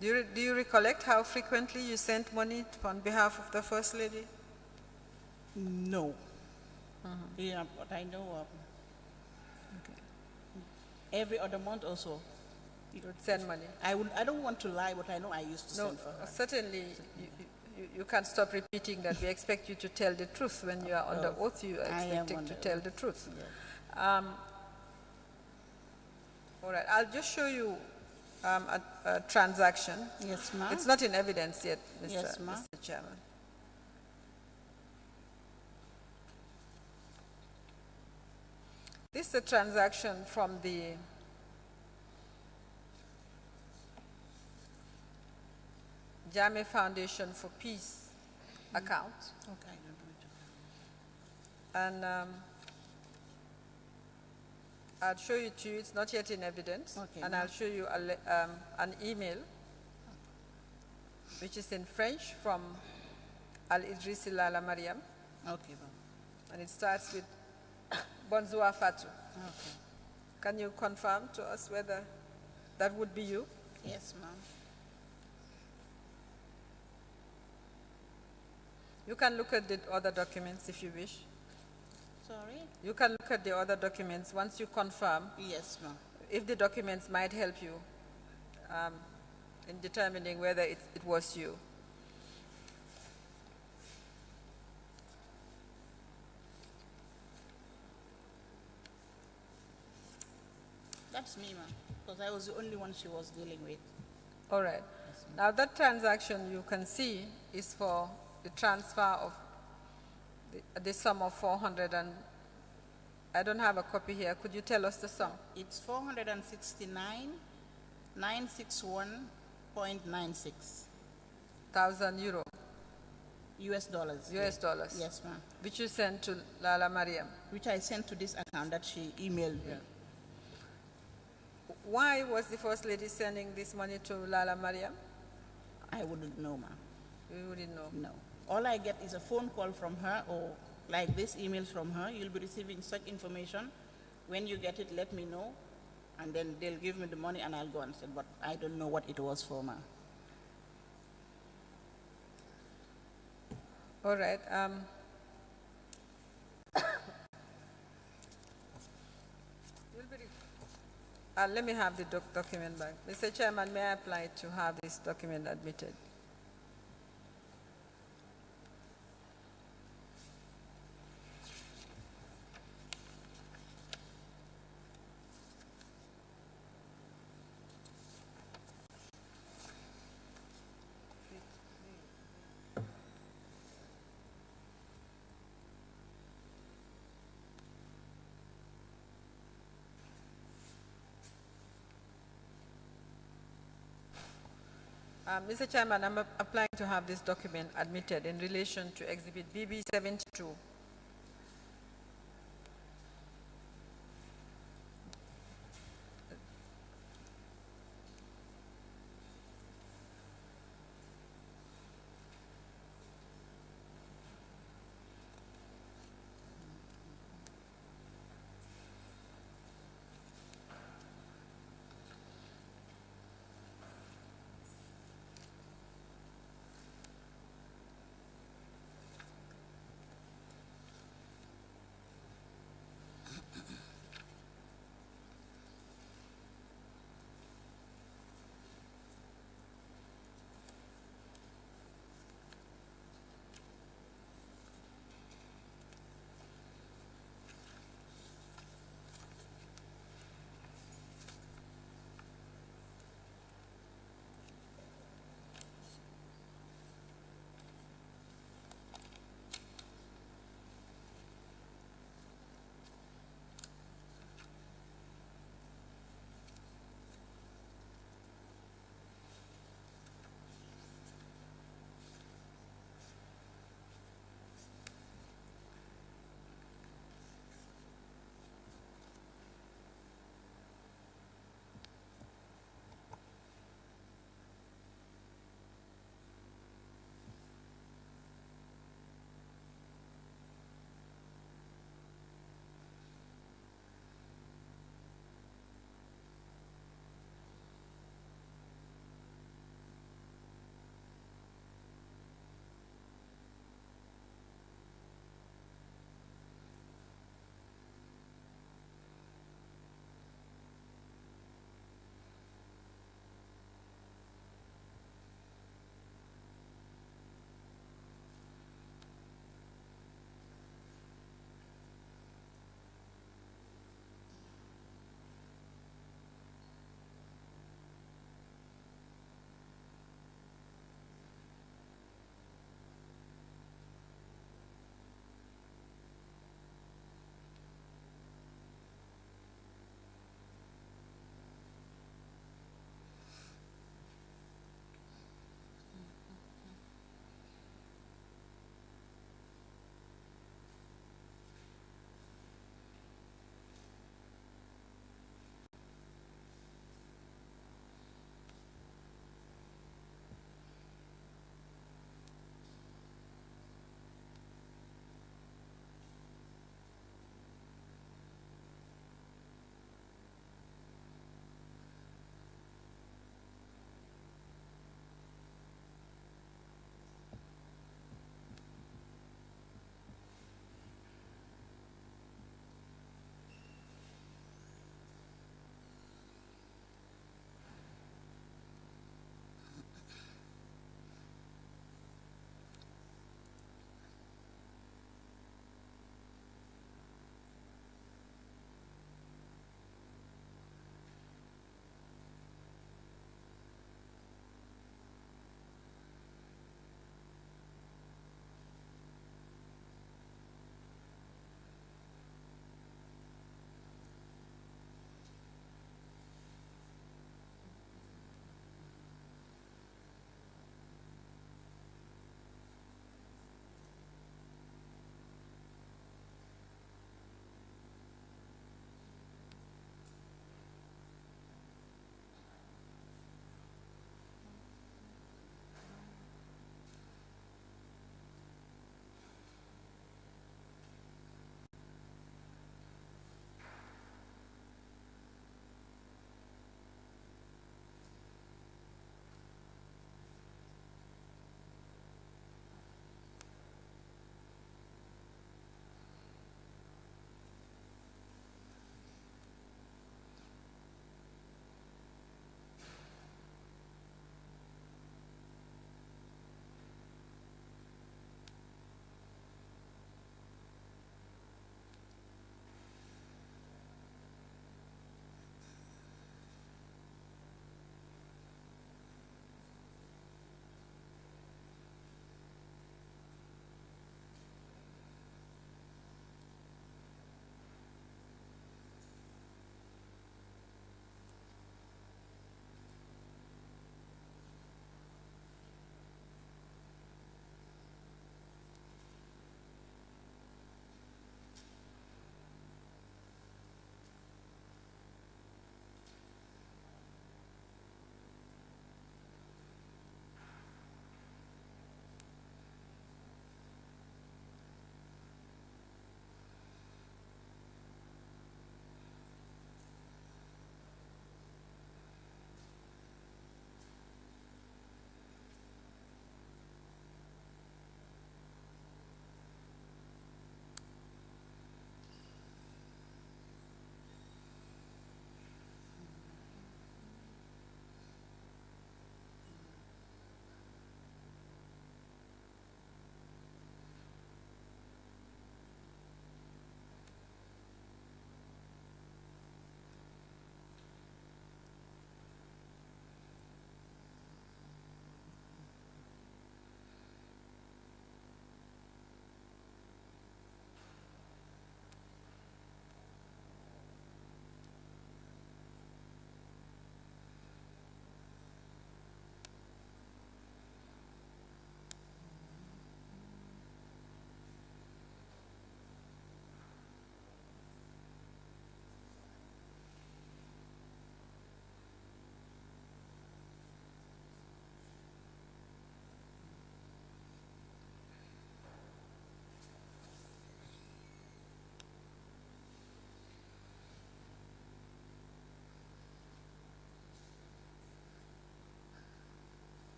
Speaker 2: Do you recollect how frequently you sent money on behalf of the First Lady?
Speaker 7: No. Yeah, but I know every other month or so.
Speaker 2: You would send money?
Speaker 7: I don't want to lie, but I know I used to send for her.
Speaker 2: Certainly you can't stop repeating that. We expect you to tell the truth. When you are under oath, you are expected to tell the truth.
Speaker 7: Yeah.
Speaker 2: All right, I'll just show you a transaction.
Speaker 7: Yes, ma'am.
Speaker 2: It's not in evidence yet, Mr.
Speaker 7: Yes, ma'am.
Speaker 2: Mr. Chairman. This is a transaction from the Jame Foundation for Peace account.
Speaker 7: Okay.
Speaker 2: And I'll show it to you. It's not yet in evidence.
Speaker 7: Okay,
Speaker 2: and
Speaker 7: ma'am.
Speaker 2: I'll show you an email, which is in French from Al-Idrisi Lala Mariam.
Speaker 7: Okay, ma'am.
Speaker 2: And it starts with Bonjour Fatou.
Speaker 7: Okay.
Speaker 2: Can you confirm to us whether that would be you?
Speaker 7: Yes, ma'am.
Speaker 2: You can look at the other documents if you wish.
Speaker 7: Sorry?
Speaker 2: You can look at the other documents once you confirm
Speaker 7: Yes, ma'am.
Speaker 2: if the documents might help you in determining whether it was you.
Speaker 7: That's me, ma'am. Because I was the only one she was dealing with.
Speaker 2: All right. Now that transaction you can see is for the transfer of the sum of 400 and I don't have a copy here. Could you tell us the sum?
Speaker 7: It's 469,961.96
Speaker 2: 1,000 euro,
Speaker 7: US dollars.
Speaker 2: US dollars.
Speaker 7: Yes, ma'am.
Speaker 2: Which you sent to Lala Mariam.
Speaker 7: Which I sent to this account that she emailed me.
Speaker 2: Why was the First Lady sending this money to Lala Mariam?
Speaker 7: I wouldn't know, ma'am.
Speaker 2: We wouldn't know.
Speaker 7: No. All I get is a phone call from her or like this, emails from her. You'll be receiving such information. When you get it, let me know. And then they'll give me the money and I'll go and send, but I don't know what it was for, ma'am.
Speaker 2: All right. Let me have the document back. Mr. Chairman, may I apply to have this document admitted? Mr. Chairman, I'm applying to have this document admitted in relation to Exhibit BB 72.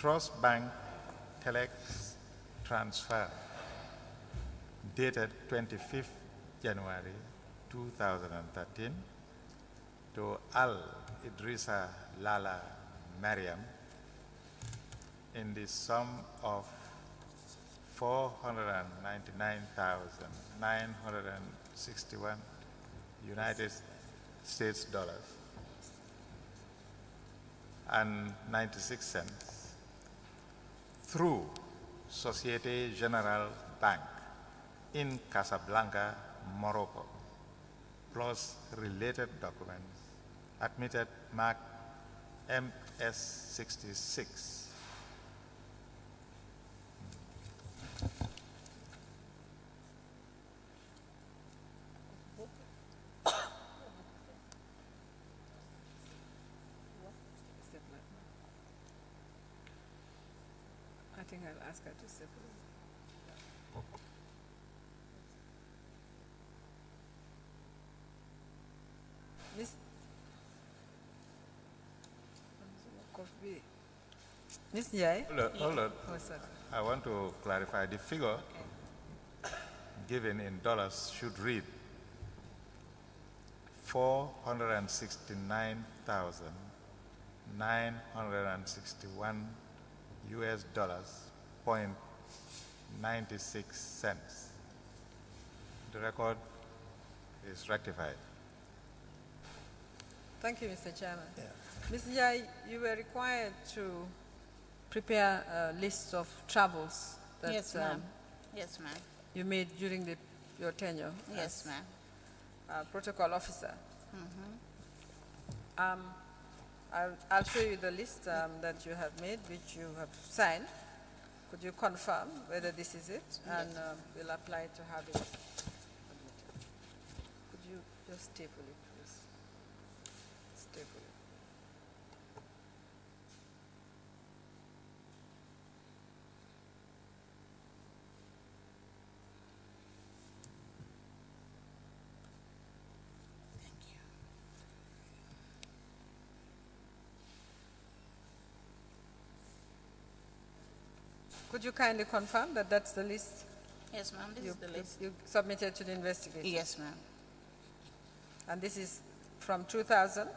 Speaker 1: Trust Bank Telex transfer dated 25th January 2013 to Al Idrissa Lala Mariam in the sum of 499,961 United States dollars and 96 cents through Societe Generale Bank in Casablanca, Morocco, plus related documents admitted marked MS-66.
Speaker 2: I think I'll ask her to separate. Miss Miss Njai?
Speaker 1: Hold on.
Speaker 2: Oh, sorry.
Speaker 1: I want to clarify the figure given in dollars should read 469,961 US dollars, 0.96 cents. The record is rectified.
Speaker 2: Thank you, Mr. Chairman. Ms. Njai, you were required to prepare a list of travels that
Speaker 7: Yes, ma'am. Yes, ma'am.
Speaker 2: you made during your tenure
Speaker 7: Yes,
Speaker 2: as
Speaker 7: ma'am.
Speaker 2: protocol officer. I'll show you the list that you have made, which you have signed. Could you confirm whether this is it? And we'll apply to have it admitted. Could you just staple it, please? Staple it. Could you kindly confirm that that's the list
Speaker 7: Yes, ma'am. This is the list.
Speaker 2: you submitted to the investigator?
Speaker 7: Yes, ma'am.
Speaker 2: And this is from 2000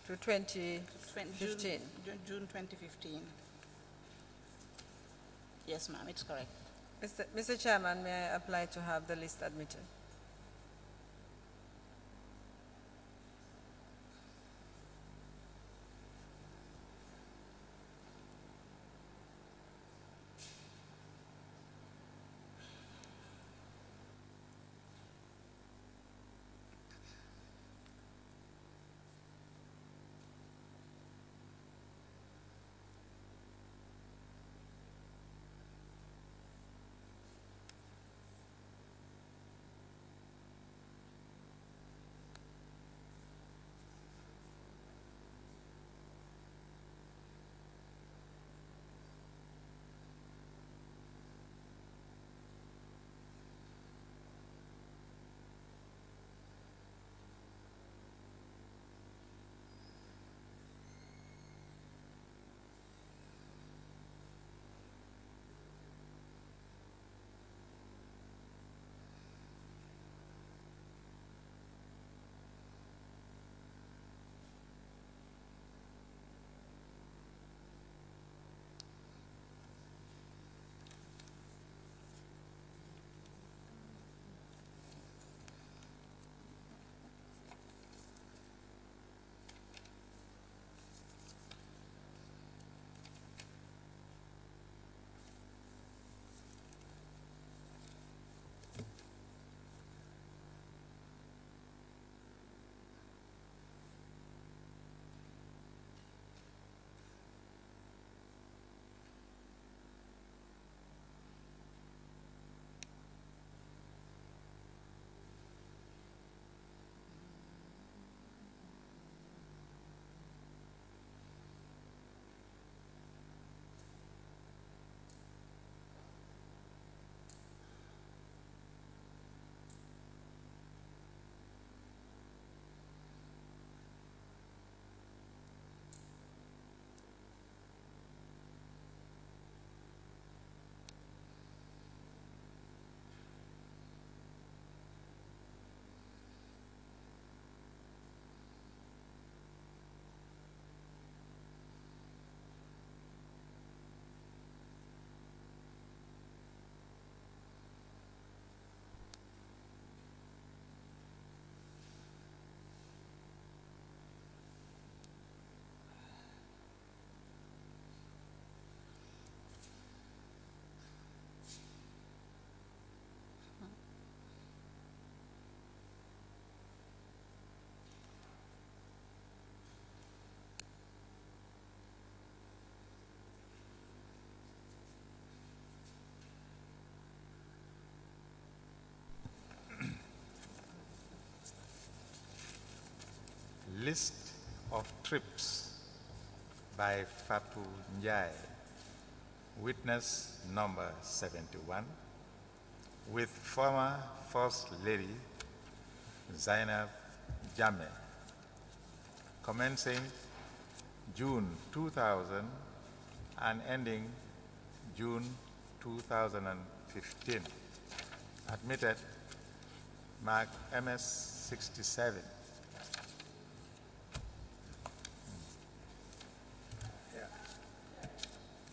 Speaker 2: to 2015?
Speaker 7: June 2015. Yes, ma'am, it's correct.
Speaker 2: Mr. Chairman, may I apply to have the list admitted?
Speaker 1: list of trips by Fatu Njai, witness number 71, with former First Lady Zainab Jammeh, commencing June 2000 and ending June 2015. Admitted, mark MS 67.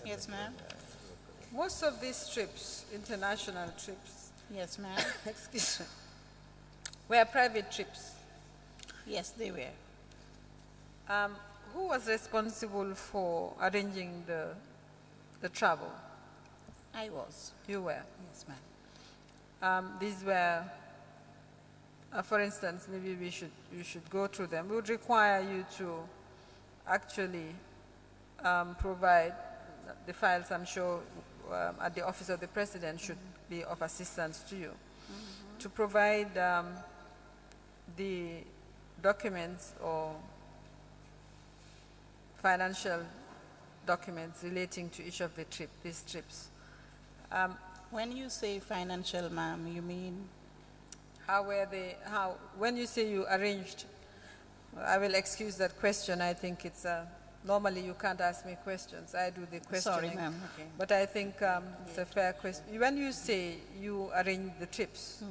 Speaker 7: Yes, ma'am.
Speaker 2: Most of these trips, international trips,
Speaker 7: Yes, ma'am.
Speaker 2: excuse me, were private trips.
Speaker 7: Yes, they were.
Speaker 2: Who was responsible for arranging the travel?
Speaker 7: I was.
Speaker 2: You were.
Speaker 7: Yes, ma'am.
Speaker 2: These were, for instance, maybe you should go through them. We would require you to actually provide the files. I'm sure at the Office of the President should be of assistance to you. To provide the documents or financial documents relating to each of these trips.
Speaker 7: When you say financial, ma'am, you mean?
Speaker 2: When you say you arranged, I will excuse that question. I think it's, normally you can't ask me questions. I do the questioning.
Speaker 7: Sorry, ma'am. Okay.
Speaker 2: But I think it's a fair question. When you say you arranged the trips,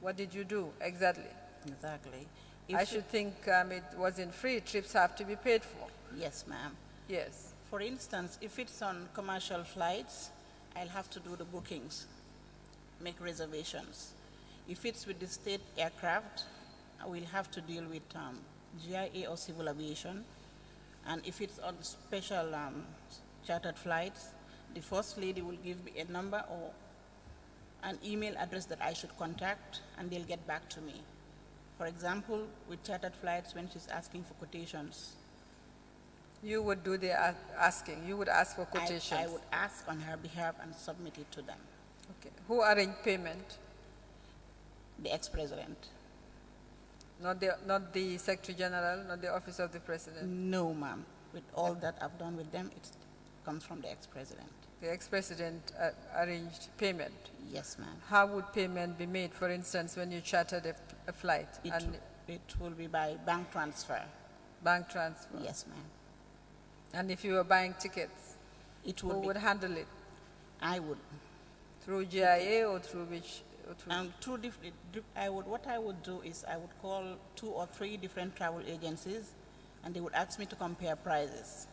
Speaker 2: what did you do exactly?
Speaker 7: Exactly.
Speaker 2: I should think it wasn't free. Trips have to be paid for.
Speaker 7: Yes, ma'am.
Speaker 2: Yes.
Speaker 7: For instance, if it's on commercial flights, I'll have to do the bookings, make reservations. If it's with the state aircraft, I will have to deal with GIA or civil aviation. And if it's on special chartered flights, the First Lady will give me a number or an email address that I should contact, and they'll get back to me. For example, with chartered flights, when she's asking for quotations,
Speaker 2: You would do the asking. You would ask for quotations.
Speaker 7: I would ask on her behalf and submit it to them.
Speaker 2: Okay. Who arranged payment?
Speaker 7: The ex-president.
Speaker 2: Not the Secretary General, not the Office of the President.
Speaker 7: No, ma'am. With all that I've done with them, it comes from the ex-president.
Speaker 2: The ex-president arranged payment.
Speaker 7: Yes, ma'am.
Speaker 2: How would payment be made, for instance, when you chartered a flight?
Speaker 7: It will be by bank transfer.
Speaker 2: Bank transfer?
Speaker 7: Yes, ma'am.
Speaker 2: And if you were buying tickets,
Speaker 7: It
Speaker 2: who
Speaker 7: would be,
Speaker 2: would handle it?
Speaker 7: I would.
Speaker 2: Through GIA or through which? Or through
Speaker 7: What I would do is I would call 2 or 3 different travel agencies, and they would ask me to compare prices.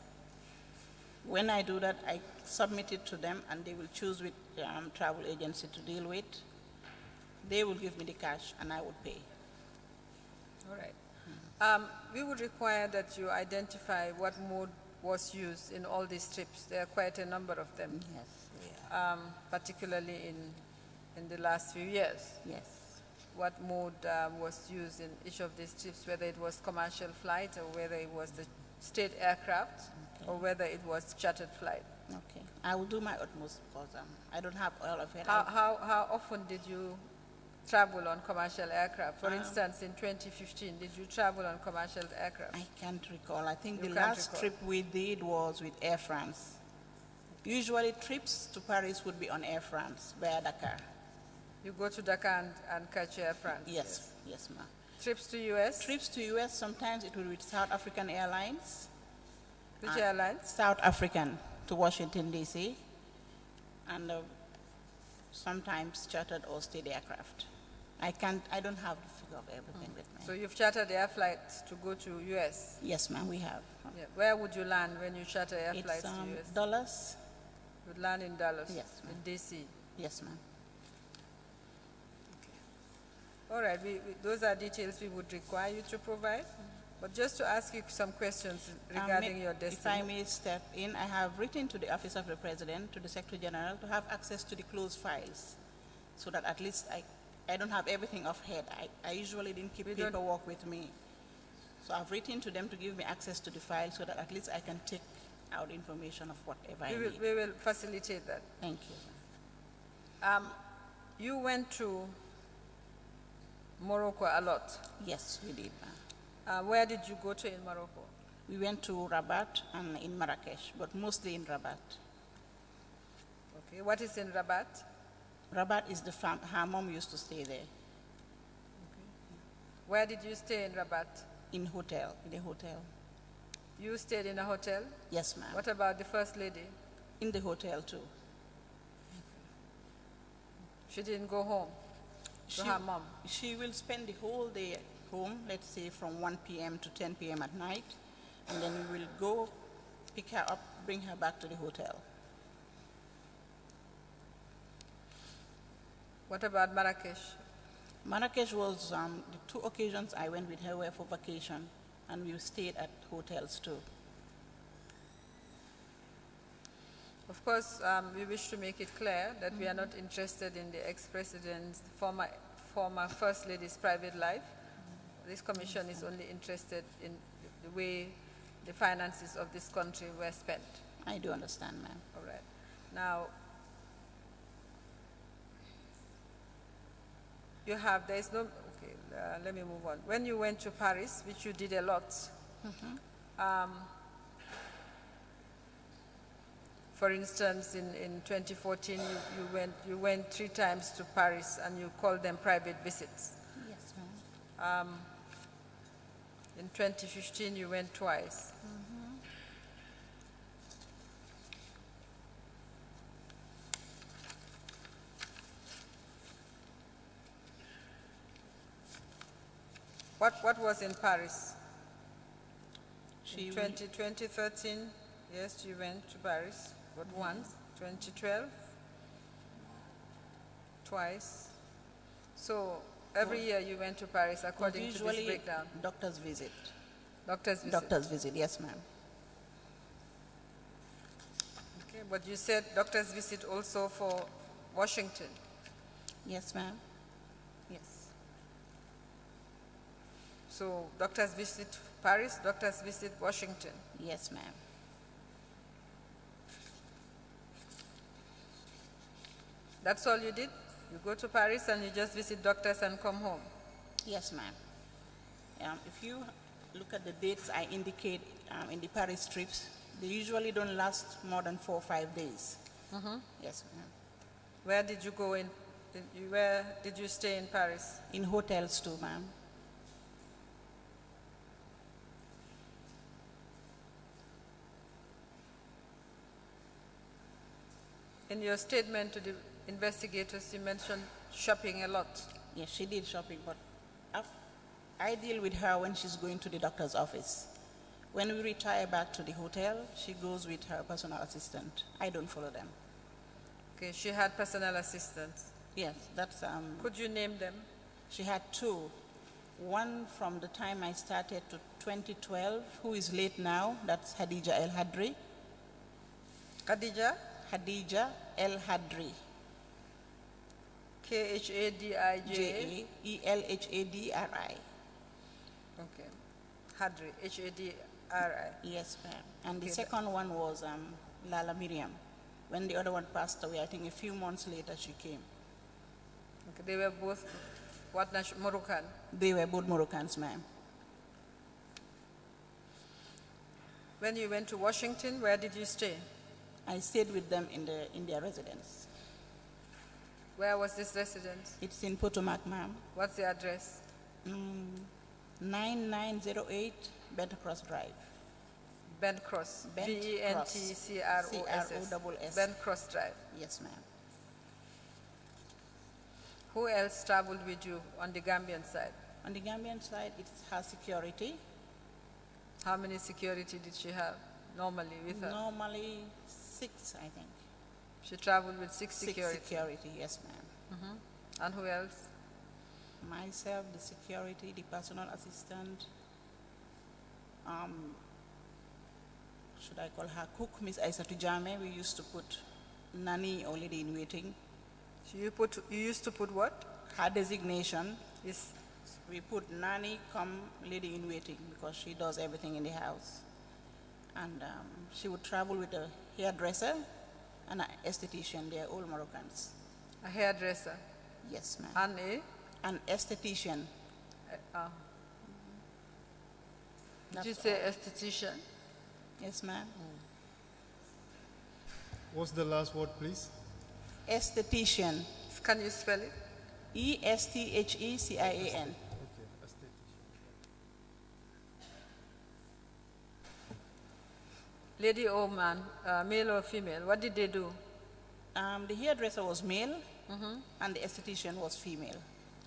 Speaker 7: When I do that, I submit it to them, and they will choose which travel agency to deal with. They will give me the cash, and I would pay.
Speaker 2: All right. We would require that you identify what mode was used in all these trips. There are quite a number of them,
Speaker 7: Yes, yeah.
Speaker 2: particularly in the last few years.
Speaker 7: Yes.
Speaker 2: What mode was used in each of these trips, whether it was commercial flight or whether it was the state aircraft or whether it was chartered flight.
Speaker 7: Okay. I will do my utmost because I don't have all of it.
Speaker 2: How often did you travel on commercial aircraft? For instance, in 2015, did you travel on commercial aircraft?
Speaker 7: I can't recall. I think
Speaker 2: You
Speaker 7: the
Speaker 2: can't
Speaker 7: last
Speaker 2: recall.
Speaker 7: trip we did was with Air France. Usually trips to Paris would be on Air France via Dakar.
Speaker 2: You go to Dakar and catch Air France?
Speaker 7: Yes, yes, ma'am.
Speaker 2: Trips to U.S.?
Speaker 7: Trips to US, sometimes it will be with South African Airlines.
Speaker 2: Which airlines?
Speaker 7: South African to Washington, D.C. And sometimes chartered or state aircraft. I don't have the figure of everything with me.
Speaker 2: So you've chartered air flights to go to U.S.?
Speaker 7: Yes, ma'am, we have.
Speaker 2: Yeah. Where would you land when you charter air flights
Speaker 7: It's
Speaker 2: to U.S.?
Speaker 7: dollars.
Speaker 2: You would land in Dallas?
Speaker 7: Yes, ma'am.
Speaker 2: In D.C.?
Speaker 7: Yes, ma'am.
Speaker 2: All right, those are details we would require you to provide. But just to ask you some questions regarding your
Speaker 7: If I
Speaker 2: destiny.
Speaker 7: may step in, I have written to the Office of the President, to the Secretary General, to have access to the closed files, so that at least I don't have everything off head. I usually didn't keep
Speaker 2: We don't-
Speaker 7: paperwork with me. So I've written to them to give me access to the file so that at least I can take out information of whatever I need.
Speaker 2: We will facilitate that.
Speaker 7: Thank you.
Speaker 2: You went to Morocco a lot.
Speaker 7: Yes, we did, ma'am.
Speaker 2: Where did you go to in Morocco?
Speaker 7: We went to Rabat and in Marrakesh, but mostly in Rabat.
Speaker 2: Okay, what is in Rabat?
Speaker 7: Rabat is the farm, her mom used to stay there,
Speaker 2: Where did you stay in Rabat?
Speaker 7: in a hotel.
Speaker 2: You stayed in a hotel?
Speaker 7: Yes, ma'am.
Speaker 2: What about the First Lady?
Speaker 7: In the hotel too.
Speaker 2: She didn't go home to her mom?
Speaker 7: She will spend the whole day at home, let's say from 1 p.m. to 10 p.m. at night, and then we will go pick her up, bring her back to the hotel.
Speaker 2: What about Marrakesh?
Speaker 7: Marrakesh was the 2 occasions I went with her were for vacation, and we stayed at hotels too.
Speaker 2: Of course, we wish to make it clear that we are not interested in the ex-president's, former First Lady's private life. This commission is only interested in the way the finances of this country were spent.
Speaker 7: I do understand, ma'am.
Speaker 2: All right. Now, there is no, okay, let me move on. When you went to Paris, which you did a lot, for instance, in 2014, you went 3 times to Paris and you called them private visits.
Speaker 7: Yes, ma'am.
Speaker 2: In 2015, you went twice. What was in Paris? In 2013, yes, you went to Paris, but once. 2012, twice. So every year you went to Paris according to this breakdown.
Speaker 7: Doctor's visit.
Speaker 2: Doctor's visit.
Speaker 7: Doctor's visit, yes, ma'am.
Speaker 2: Okay, but you said doctor's visit also for Washington.
Speaker 7: Yes, ma'am.
Speaker 2: Yes. So doctors visit Paris, doctors visit Washington.
Speaker 7: Yes, ma'am.
Speaker 2: That's all you did? You go to Paris and you just visit doctors and come home?
Speaker 7: Yes, ma'am. If you look at the dates I indicate in the Paris trips, they usually don't last more than 4 or 5 days. Yes, ma'am.
Speaker 2: Where did you go in? Where did you stay in Paris?
Speaker 7: In hotels too, ma'am.
Speaker 2: In your statement to the investigators, you mentioned shopping a lot.
Speaker 7: Yes, she did shopping, but I deal with her when she's going to the doctor's office. When we retire back to the hotel, she goes with her personal assistant. I don't follow them.
Speaker 2: Okay, she had personal assistants.
Speaker 7: Yes, that's...
Speaker 2: Could you name them?
Speaker 7: She had 2. One from the time I started to 2012, who is late now, that's Hadija El Hadri.
Speaker 2: Khadija?
Speaker 7: Hadija El Hadri.
Speaker 2: Khadija?
Speaker 7: Elhadri.
Speaker 2: Okay. Hadri, Hadri.
Speaker 7: Yes, ma'am. And the
Speaker 2: Okay,
Speaker 7: second one was Lala Miriam. When the other one passed away, I think a few months later she came.
Speaker 2: Okay, they were both what Moroccan?
Speaker 7: They were both Moroccans, ma'am.
Speaker 2: When you went to Washington, where did you stay?
Speaker 7: I stayed with them in their residence.
Speaker 2: Where was this residence?
Speaker 7: It's in Potomac, ma'am.
Speaker 2: What's the address?
Speaker 7: 9908 Bentcross Drive.
Speaker 2: Bentcross.
Speaker 7: Bentcross.
Speaker 2: Bentcross.
Speaker 7: C-R-O-S-S.
Speaker 2: Bentcross Drive.
Speaker 7: Yes, ma'am.
Speaker 2: Who else traveled with you on the Gambian side?
Speaker 7: On the Gambian side, it's her security.
Speaker 2: How many security did she have normally with her?
Speaker 7: Normally 6, I think.
Speaker 2: She traveled with 6
Speaker 7: 6
Speaker 2: security.
Speaker 7: security, yes, ma'am.
Speaker 2: And who else?
Speaker 7: Myself, the security, the personal assistant. Should I call her cook, Miss Aissatou Jame? We used to put nanny or lady in waiting.
Speaker 2: So you used to put what?
Speaker 7: Her designation
Speaker 2: Is
Speaker 7: we put nanny come lady in waiting because she does everything in the house. And she would travel with a hairdresser and an esthetician. They are all Moroccans.
Speaker 2: a hairdresser
Speaker 7: Yes, ma'am.
Speaker 2: and a
Speaker 7: An esthetician.
Speaker 2: Did you
Speaker 7: That's
Speaker 2: say esthetician?
Speaker 7: Yes, ma'am.
Speaker 4: What's the last word, please?
Speaker 7: Esthetician.
Speaker 2: Can you spell it?
Speaker 7: ESTHECIAN.
Speaker 4: Okay, aesthetic.
Speaker 2: Lady or man, male or female, what did they do?
Speaker 7: The hairdresser was male, and the esthetician was female.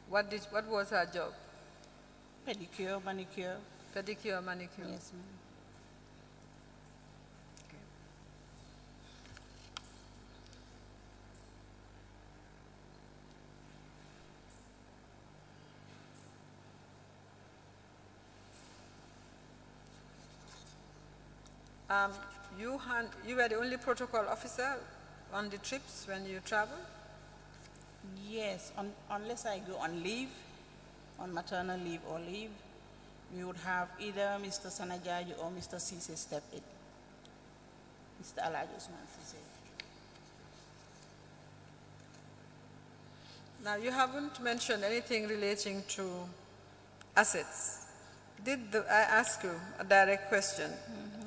Speaker 2: What was her job?
Speaker 7: Pedicure, manicure.
Speaker 2: Pedicure, manicure?
Speaker 7: Yes, ma'am.
Speaker 2: You were the only protocol officer on the trips when you traveled?
Speaker 7: Yes, unless I go on leave, on maternal leave or leave, we would have either Mr. Sanajaju or Mr. Cisse step in. Mr. Alhaji Usman Cisse.
Speaker 2: Now, you haven't mentioned anything relating to assets. I ask you a direct question.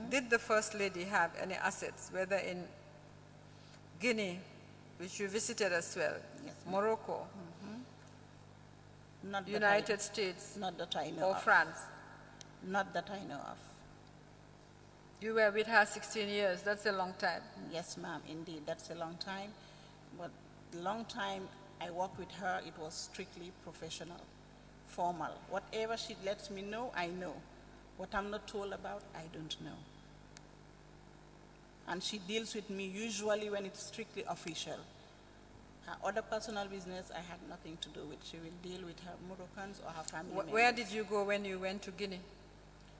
Speaker 2: Did the First Lady have any assets, whether in Guinea, which you visited as well,
Speaker 7: Yes,
Speaker 2: Morocco,
Speaker 7: Not that
Speaker 2: United States,
Speaker 7: Not that I know
Speaker 2: or
Speaker 7: of.
Speaker 2: France?
Speaker 7: Not that I know of.
Speaker 2: You were with her 16 years. That's a long time.
Speaker 7: Yes, ma'am, indeed, that's a long time. But the long time I worked with her, it was strictly professional, formal. Whatever she lets me know, I know. What I'm not told about, I don't know. And she deals with me usually when it's strictly official. Her other personal business, I had nothing to do with. She will deal with her Moroccans or her family members.
Speaker 2: Where did you go when you went to Guinea?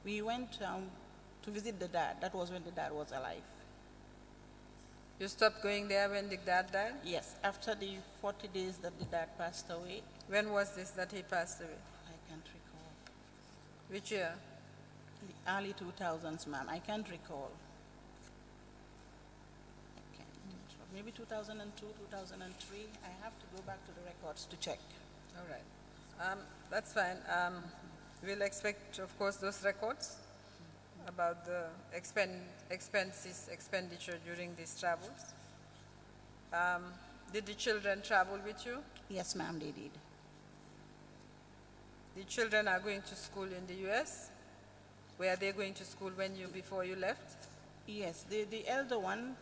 Speaker 7: We went to visit the dad. That was when the dad was alive.
Speaker 2: You stopped going there when the dad died?
Speaker 7: Yes, after the 40 days that the dad passed away,
Speaker 2: When was this that he passed away?
Speaker 7: I can't recall.
Speaker 2: Which year?
Speaker 7: The early 2000s, ma'am. I can't recall. I can't. Maybe 2002, 2003. I have to go back to the records to check.
Speaker 2: All right. That's fine. We'll expect, of course, those records about the expenditure during these travels. Did the children travel with you?
Speaker 7: Yes, ma'am, they did.
Speaker 2: The children are going to school in the U.S. Were they going to school before you left?
Speaker 7: Yes, the elder one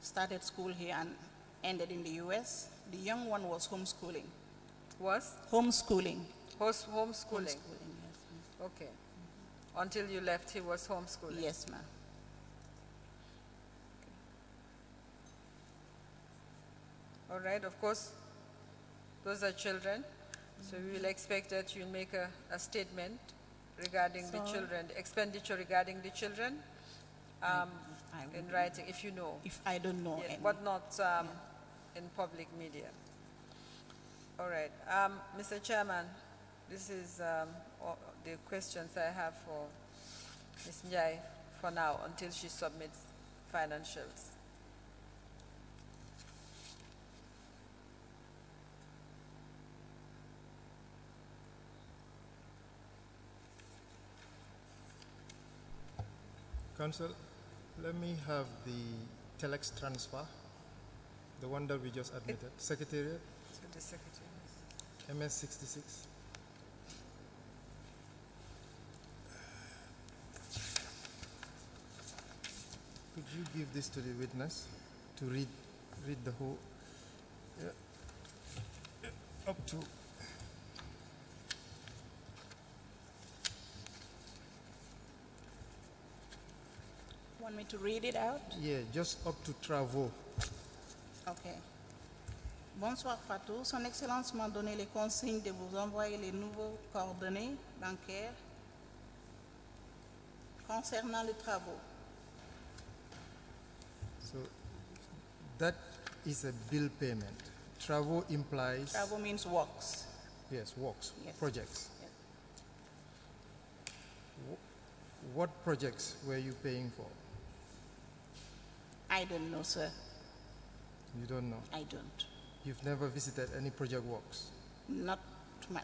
Speaker 7: started school here and ended in the U.S. The young one was homeschooling.
Speaker 2: Was?
Speaker 7: Homeschooling.
Speaker 2: Homeschooling.
Speaker 7: Yes, ma'am.
Speaker 2: Okay. Until you left, he was homeschooling.
Speaker 7: Yes, ma'am.
Speaker 2: All right. Of course, those are children. So we will expect that you'll make a statement regarding the children, the expenditure regarding the children in writing, if you know.
Speaker 7: If I don't know
Speaker 2: Yeah,
Speaker 7: any.
Speaker 2: but not in public media. All right. Mr. Chairman, this is all the questions I have for Ms. Njai for now until she submits financials.
Speaker 4: Council, let me have the telex transfer, the one that we just admitted. Secretariat,
Speaker 2: To the Secretary.
Speaker 4: MS 66. Could you give this to the witness to read the whole, up to
Speaker 7: Want me to read it out?
Speaker 4: just up to travaux.
Speaker 7: Ok. Bonsoir Fatou. Son Excellence m'a donné les consignes de vous envoyer les nouveaux coordonnées bancaires concernant les travaux.
Speaker 4: So that is a bill payment. Travaux implies,
Speaker 7: Travaux means works.
Speaker 4: yes, works,
Speaker 7: Yes.
Speaker 4: projects.
Speaker 7: Yes.
Speaker 4: What projects were you paying for?
Speaker 7: I don't know, sir.
Speaker 4: You don't know.
Speaker 7: I don't.
Speaker 4: You've never visited any project works.
Speaker 7: Not,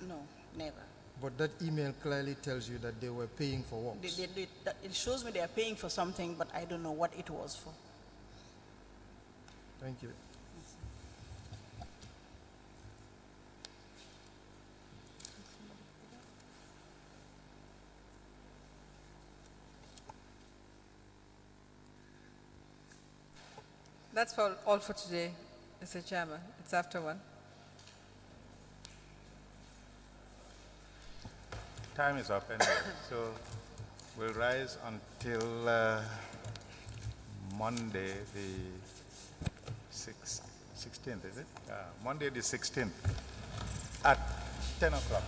Speaker 7: no, never.
Speaker 4: But that email clearly tells you that they were paying for works.
Speaker 7: It shows me they are paying for something, but I don't know what it was for.
Speaker 4: Thank you.
Speaker 2: That's all for today, Mr. Chairman. It's after 1.
Speaker 1: Time is up anyway, so we'll rise until Monday the 16th, is it? Monday the 16th at 10 o'clock.